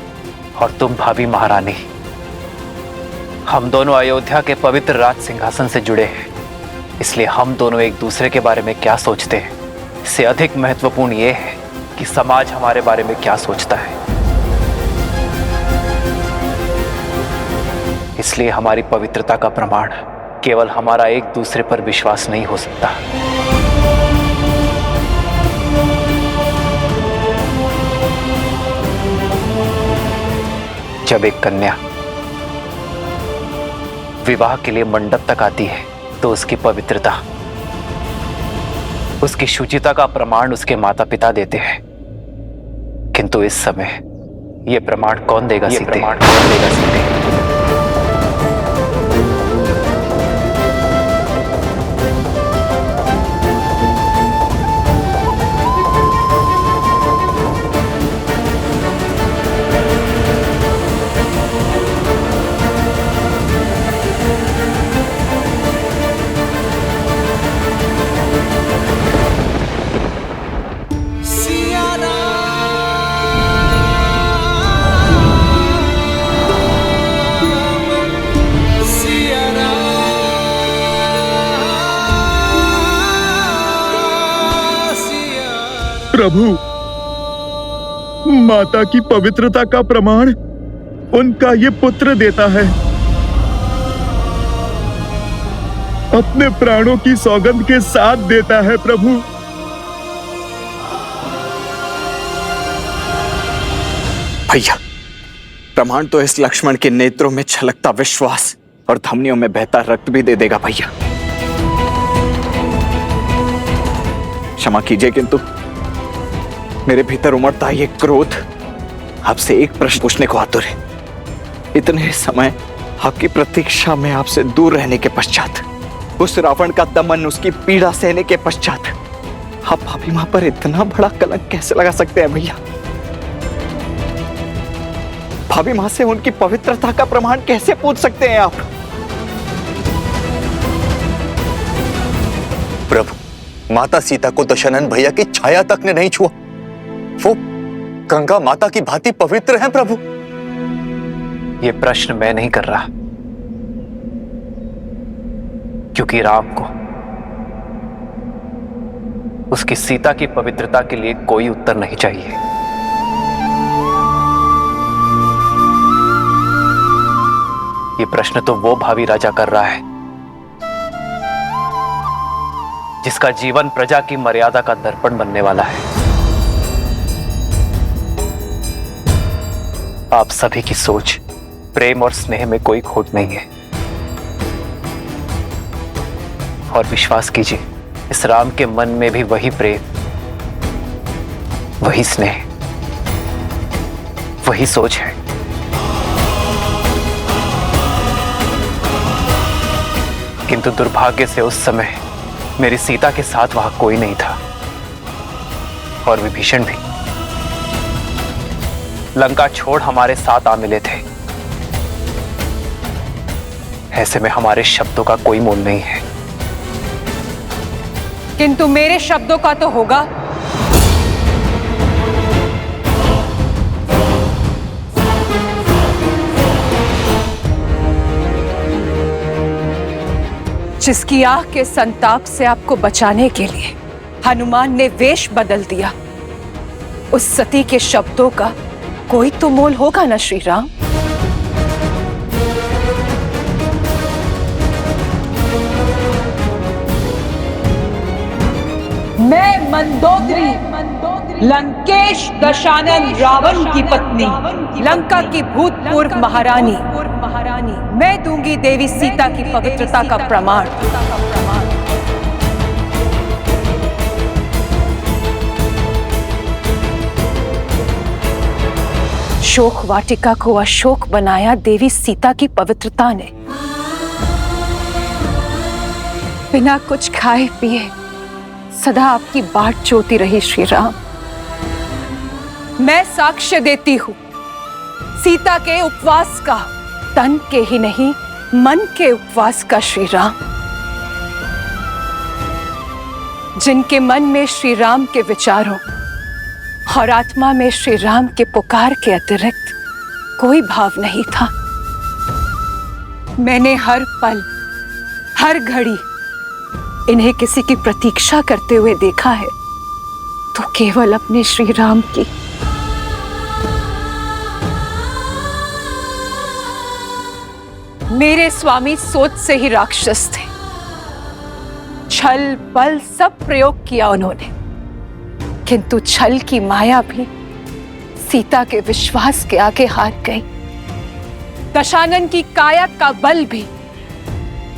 और तुम भावी महारानी। हम दोनों अयोध्या के पवित्र राज सिंहासन से जुड़े हैं, इसलिए हम दोनों एक दूसरे के बारे में क्या सोचते हैं, इससे अधिक महत्वपूर्ण यह है कि समाज हमारे बारे में क्या सोचता है। इसलिए हमारी पवित्रता का प्रमाण केवल हमारा एक दूसरे पर विश्वास नहीं हो सकता। जब एक कन्या विवाह के लिए मंडप तक आती है, तो उसकी पवित्रता, उसकी शुचिता का प्रमाण उसके माता पिता देते हैं। किंतु इस समय यह प्रमाण कौन देगा सीते? प्रभु, माता की पवित्रता का प्रमाण उनका ये पुत्र देता है। अपने प्राणों की सौगंध के साथ देता है प्रभु। भैया, प्रमाण तो इस लक्ष्मण के नेत्रों में छलकता विश्वास और धमनियों में बहता रक्त भी दे देगा भैया। क्षमा कीजिए, किंतु मेरे भीतर उमड़ता ये क्रोध आपसे एक प्रश्न पूछने को आतुर है। इतने समय आपकी प्रतीक्षा में आपसे दूर रहने के पश्चात, उस रावण का दमन, उसकी पीड़ा सहने के पश्चात, आप भाभी मां पर इतना बड़ा कलंक कैसे लगा सकते हैं भैया? भाभी मां से उनकी पवित्रता का प्रमाण कैसे पूछ सकते हैं आप? प्रभु, माता सीता को दशानन भैया की छाया तक ने नहीं छुआ। वो गंगा माता की भांति पवित्र हैं प्रभु। ये प्रश्न मैं नहीं कर रहा, क्योंकि राम को उसकी सीता की पवित्रता के लिए कोई उत्तर नहीं चाहिए। ये प्रश्न तो वो भावी राजा कर रहा है जिसका जीवन प्रजा की मर्यादा का दर्पण बनने वाला है। आप सभी की सोच, प्रेम और स्नेह में कोई खोट नहीं है। और विश्वास कीजिए, इस राम के मन में भी वही प्रेम, वही स्नेह, वही सोच है। किंतु दुर्भाग्य से उस समय मेरी सीता के साथ वहां कोई नहीं था, और विभीषण भी लंका छोड़ हमारे साथ आ मिले थे। ऐसे में हमारे शब्दों का कोई मोल नहीं है। किंतु मेरे शब्दों का तो होगा। जिसकी आग के संताप से आपको बचाने के लिए हनुमान ने वेश बदल दिया, उस सती के शब्दों का कोई तो मोल होगा ना श्री राम? मैं मंदोदरी, लंकेश दशानन रावण की पत्नी, लंका की भूतपूर्व महारानी, मैं दूंगी देवी सीता की पवित्रता का प्रमाण। शोक वाटिका को अशोक बनाया देवी सीता की पवित्रता ने। बिना कुछ खाए पिए सदा आपकी बाट जोती रही श्री राम। मैं साक्ष्य देती हूं सीता के उपवास का, तन के ही नहीं मन के उपवास का श्री राम। जिनके मन में श्री राम के विचारों और आत्मा में श्री राम के पुकार के अतिरिक्त कोई भाव नहीं था। मैंने हर पल, हर घड़ी इन्हें किसी की प्रतीक्षा करते हुए देखा है, तो केवल अपने श्री राम की। मेरे स्वामी सोच से ही राक्षस थे। छल बल सब प्रयोग किया उन्होंने, किंतु छल की माया भी सीता के विश्वास के आगे हार गई। दशानन की काया का बल भी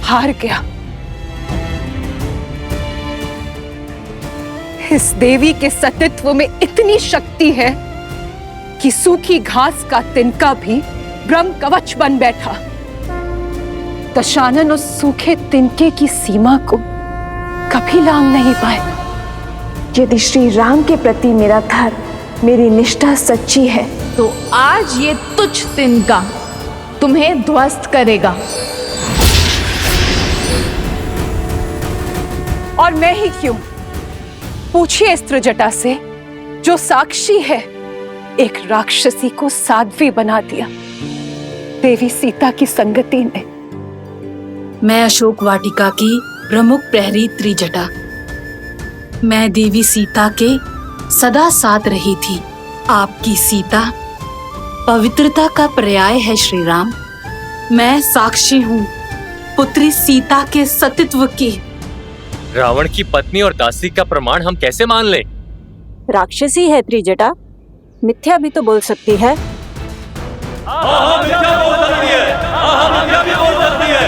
हार गया। इस देवी के सतीत्व में इतनी शक्ति है कि सूखी घास का तिनका भी ब्रह्म कवच बन बैठा। दशानन उस सूखे तिनके की सीमा को कभी लांघ नहीं पाए। यदि श्री राम के प्रति मेरा धर्म, मेरी निष्ठा सच्ची है, तो आज ये तुच्छ तिनका तुम्हें ध्वस्त करेगा। और मैं ही क्यों? पूछिए इस त्रिजटा से, जो साक्षी है एक राक्षसी को साध्वी बना दिया देवी सीता की संगति ने। मैं अशोक वाटिका की प्रमुख प्रहरी त्रिजटा, मैं देवी सीता के सदा साथ रही थी। आपकी सीता पवित्रता का पर्याय है श्री राम। मैं साक्षी हूँ पुत्री सीता के सतीत्व की। रावण की पत्नी और दासी का प्रमाण हम कैसे मान लें? राक्षसी है त्रिजटा, मिथ्या भी तो बोल सकती है। हाँ, मिथ्या बोल सकती है। हाँ, मिथ्या भी बोल सकती है।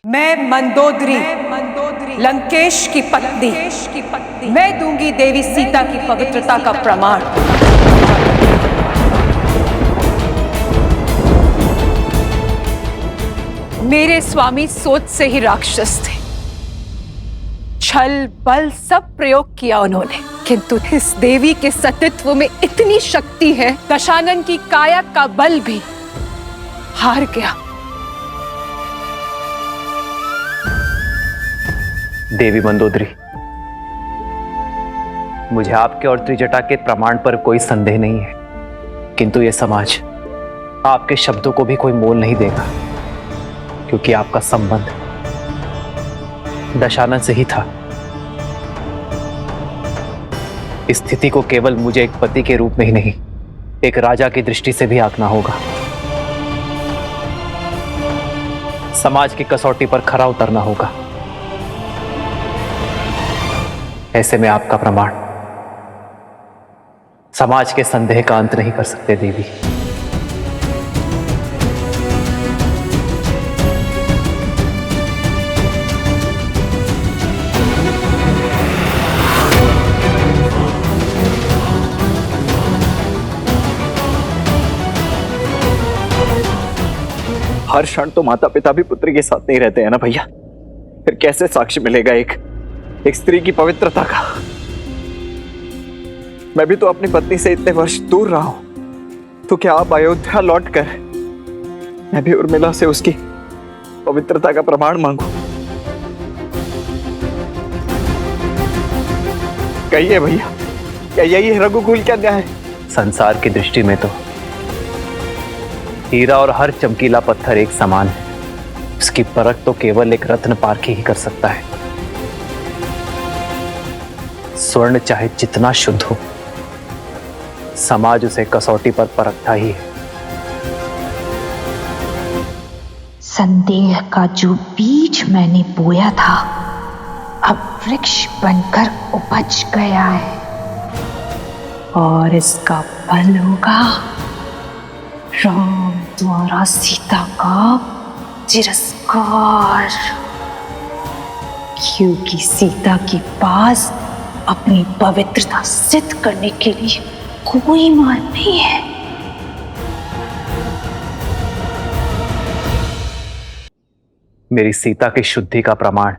मैं मंदोदरी लंकेश की पत्नी मैं दूंगी देवी सीता की पवित्रता का प्रमाण। मेरे स्वामी सोच से ही राक्षस थे। छल बल सब प्रयोग किया उन्होंने, किंतु इस देवी के सतीत्व में इतनी शक्ति है, दशानन की काया का बल भी हार गया। देवी मंदोदरी, मुझे आपके और त्रिजटा के प्रमाण पर कोई संदेह नहीं है, किंतु यह समाज आपके शब्दों को भी कोई मोल नहीं देगा, क्योंकि आपका संबंध दशानन से ही था। इस स्थिति को केवल मुझे एक पति के रूप में ही नहीं, एक राजा की दृष्टि से भी आंकना होगा। समाज की कसौटी पर खरा उतरना होगा। ऐसे में आपका प्रमाण समाज के संदेह का अंत नहीं कर सकते देवी। हर क्षण तो माता पिता भी पुत्री के साथ नहीं रहते हैं ना भैया, फिर कैसे साक्ष्य मिलेगा एक स्त्री की पवित्रता का। मैं भी तो अपनी पत्नी से इतने वर्ष दूर रहा हूं, तो क्या आप अयोध्या लौटकर मैं भी उर्मिला से उसकी पवित्रता का प्रमाण मांगू? कहिए भैया, क्या यही है रघुकुल का न्याय? संसार की दृष्टि में तो हीरा और हर चमकीला पत्थर एक समान है। उसकी परख तो केवल एक रत्न पारखी ही कर सकता है। स्वर्ण चाहे जितना शुद्ध हो, समाज उसे कसौटी पर परखता ही है। संदेह का जो बीज मैंने बोया था, अब वृक्ष बनकर उपज गया है, और इसका फल होगा राम द्वारा सीता का तिरस्कार, क्योंकि सीता के पास अपनी पवित्रता सिद्ध करने के लिए कोई मार्ग नहीं है। मेरी सीता की शुद्धि का प्रमाण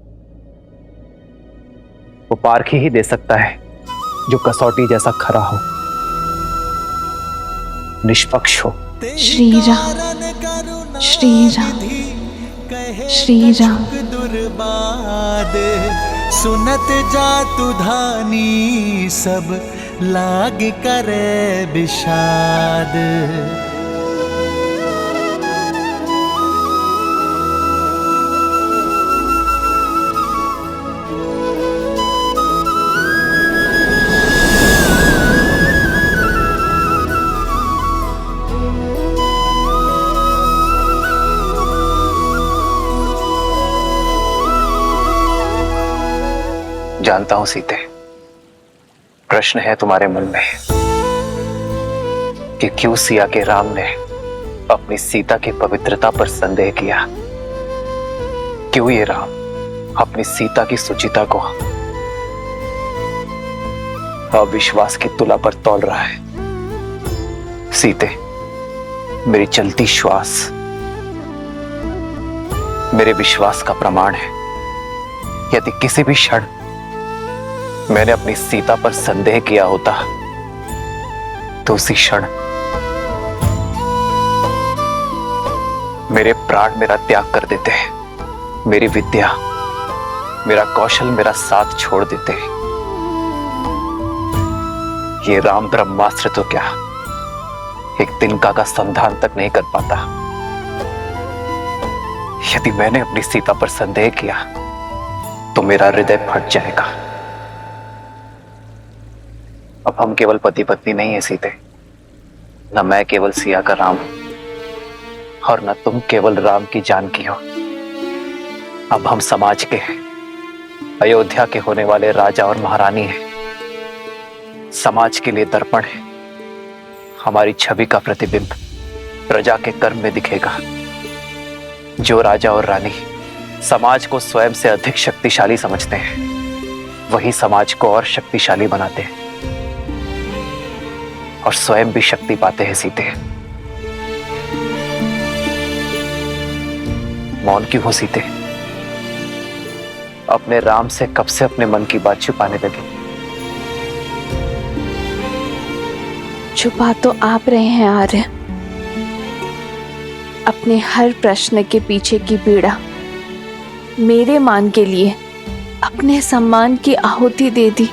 वो पारखी ही दे सकता है, जो कसौटी जैसा खरा हो, निष्पक्ष हो। श्री राम, श्री राम, श्री राम। दुर्बाद सुनत जातु धानी, सब लाग करे विषाद। जानता हूं सीते, प्रश्न है तुम्हारे मन में कि क्यों सिया के राम ने अपनी सीता की पवित्रता पर संदेह किया। क्यों ये राम अपनी सीता की सुचिता को अविश्वास की तुला पर तौल रहा है। सीते, मेरी चलती श्वास मेरे विश्वास का प्रमाण है। यदि किसी भी क्षण मैंने अपनी सीता पर संदेह किया होता, तो उसी क्षण मेरे प्राण मेरा त्याग कर देते हैं, मेरी विद्या, मेरा कौशल, मेरा साथ छोड़ देते हैं। ये राम ब्रह्मास्त्र तो क्या एक तिनका का संधान तक नहीं कर पाता। यदि मैंने अपनी सीता पर संदेह किया तो मेरा हृदय फट जाएगा। अब हम केवल पति पत्नी नहीं है सीते, न मैं केवल सिया का राम, और न तुम केवल राम की जानकी हो। अब हम समाज के हैं, अयोध्या के होने वाले राजा और महारानी हैं। समाज के लिए दर्पण है। हमारी छवि का प्रतिबिंब प्रजा के कर्म में दिखेगा। जो राजा और रानी समाज को स्वयं से अधिक शक्तिशाली समझते हैं, वही समाज को और शक्तिशाली बनाते हैं और स्वयं भी शक्ति पाते हैं। सीते, मौन क्यों हो सीते? अपने राम से कब से अपने मन की बात छुपाने लगे? छुपा तो आप रहे हैं आर्य। अपने हर प्रश्न के पीछे की पीड़ा मेरे मान के लिए अपने सम्मान की आहुति दे दी।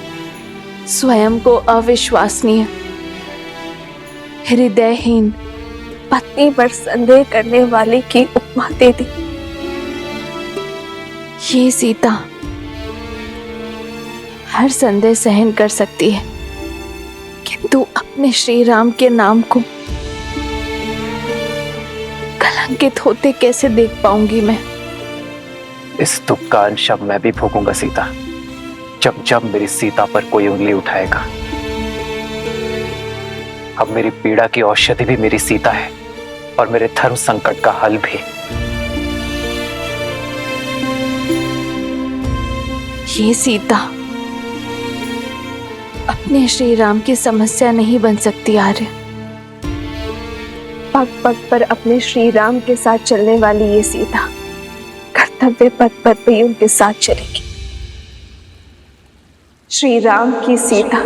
स्वयं को अविश्वसनीय, हृदयहीन पत्नी पर संदेह करने वाले की उपमा दे दी। ये सीता हर संदेह सहन कर सकती है, किंतु अपने श्री राम के नाम को कलंकित होते कैसे देख पाऊंगी मैं? इस दुख का अंश अब मैं भी भोगूंगा सीता, जब जब मेरी सीता पर कोई उंगली उठाएगा। अब मेरी पीड़ा की औषधि भी मेरी सीता है और मेरे धर्म संकट का हल भी। ये सीता अपने श्री राम की समस्या नहीं बन सकती आर्य। पग पग पर अपने श्री राम के साथ चलने वाली ये सीता कर्तव्य पथ पर भी उनके साथ चलेगी। श्री राम की सीता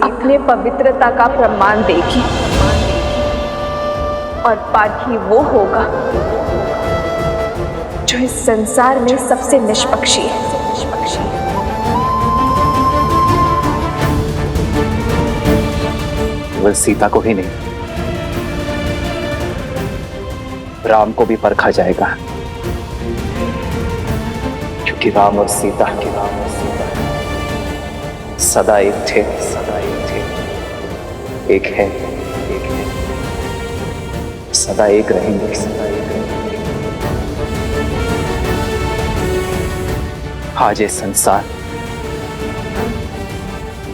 अपने पवित्रता का प्रमाण देगी और पाठी वो होगा जो इस संसार में सबसे निष्पक्षी है। केवल सीता को ही नहीं, राम को भी परखा जाएगा, क्योंकि राम और सीता सदा एक थे, एक है, सदा एक रहेंगे। आज ये संसार,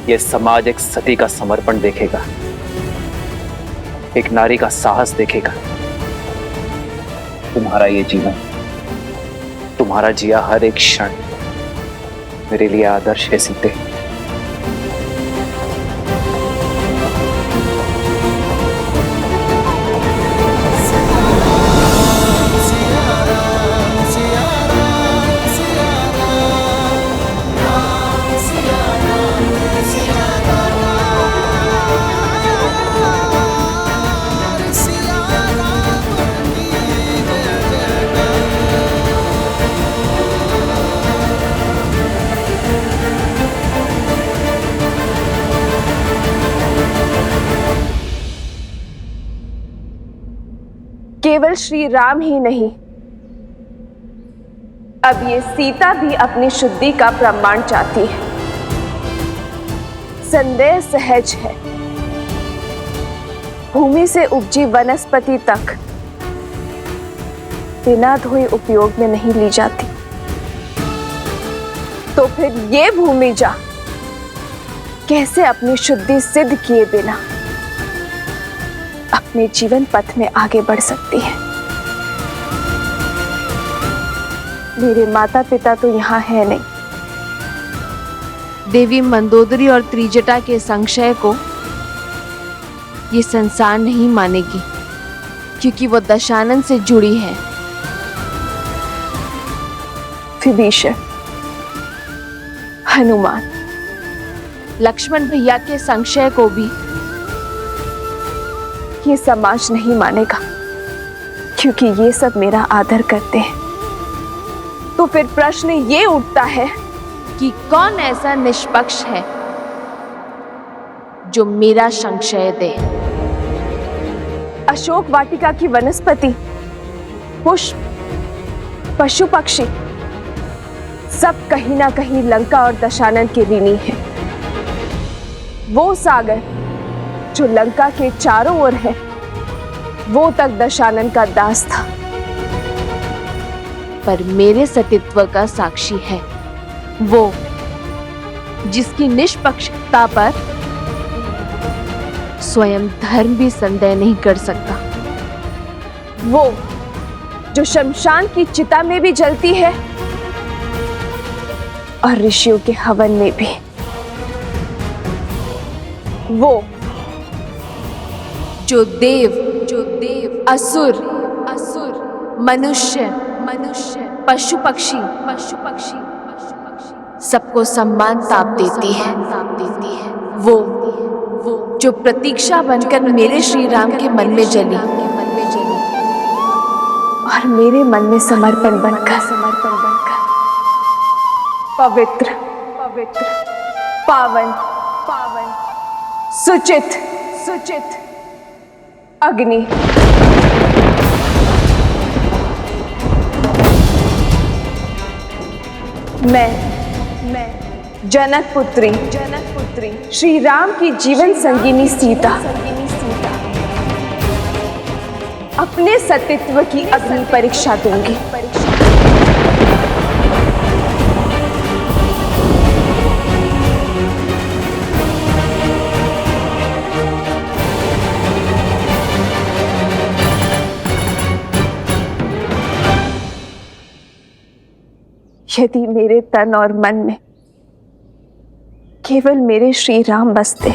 ये समाज एक सती का समर्पण देखेगा, एक नारी का साहस देखेगा। तुम्हारा ये जीवन, तुम्हारा जिया हर एक क्षण मेरे लिए आदर्श है सीते। केवल श्री राम ही नहीं, अब ये सीता भी अपनी शुद्धि का प्रमाण चाहती है। संदेह सहज है, भूमि से उपजी वनस्पति तक बिना धोए उपयोग में नहीं ली जाती, तो फिर ये भूमि जा कैसे अपनी शुद्धि सिद्ध किए बिना अपने जीवन पथ में आगे बढ़ सकती है? मेरे माता पिता तो यहाँ है नहीं। देवी मंदोदरी और त्रिजटा के संशय को ये संसार नहीं मानेगी, क्योंकि वो दशानन से जुड़ी है। विभीषण, हनुमान, लक्ष्मण भैया के संशय को भी ये समाज नहीं मानेगा, क्योंकि ये सब मेरा आदर करते हैं। तो फिर प्रश्न ये उठता है कि कौन ऐसा निष्पक्ष है जो मेरा संशय दे? अशोक वाटिका की वनस्पति, पुष्प, पशु पक्षी सब कहीं ना कहीं लंका और दशानन के ऋणी हैं। वो सागर जो लंका के चारों ओर है, वो तक दशानन का दास था, पर मेरे सतीत्व का साक्षी है वो जिसकी निष्पक्षता पर स्वयं धर्म भी संदेह नहीं कर सकता। वो जो शमशान की चिता में भी जलती है और ऋषियों के हवन में भी। वो जो देव असुर मनुष्य पशु पक्षी सबको सम्मान ताप देती है। वो जो प्रतीक्षा बनकर मेरे श्री राम के मन में जली और मेरे मन में समर्पण बनकर पवित्र पावन सुचित अग्नि मैं जनक पुत्री श्री राम की जीवन संगिनी सीता अपने सतीत्व की अग्नि परीक्षा दूंगी। यदि मेरे तन और मन में केवल मेरे श्री राम बसते,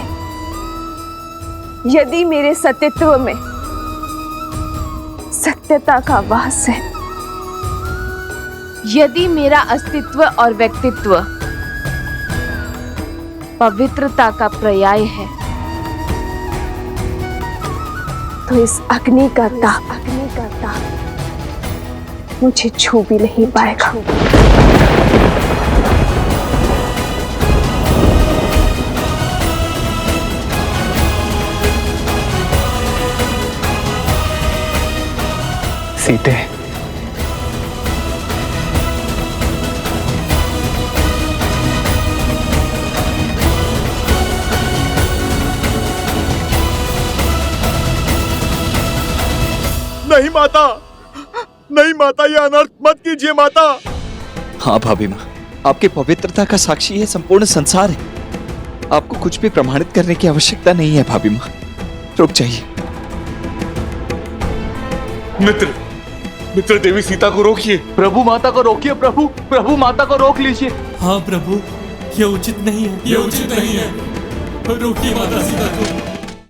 यदि मेरे सतीत्व में सत्यता का वास है, यदि मेरा अस्तित्व और व्यक्तित्व पवित्रता का पर्याय है, तो इस अग्नि का ताप मुझे छू भी नहीं पाएगा। सीते, नहीं माता, नहीं माता, ये अनर्थ मत कीजिए माता। हाँ भाभी माँ, आपकी पवित्रता का साक्षी है संपूर्ण संसार है। आपको कुछ भी प्रमाणित करने की आवश्यकता नहीं है भाभी माँ, रुक जाइए। मित्र देवी सीता को रोकिए। प्रभु माता को रोकिए। प्रभु माता को रोक लीजिए। हाँ प्रभु, ये उचित नहीं है, ये उचित नहीं है। रोकिए माता सीता को।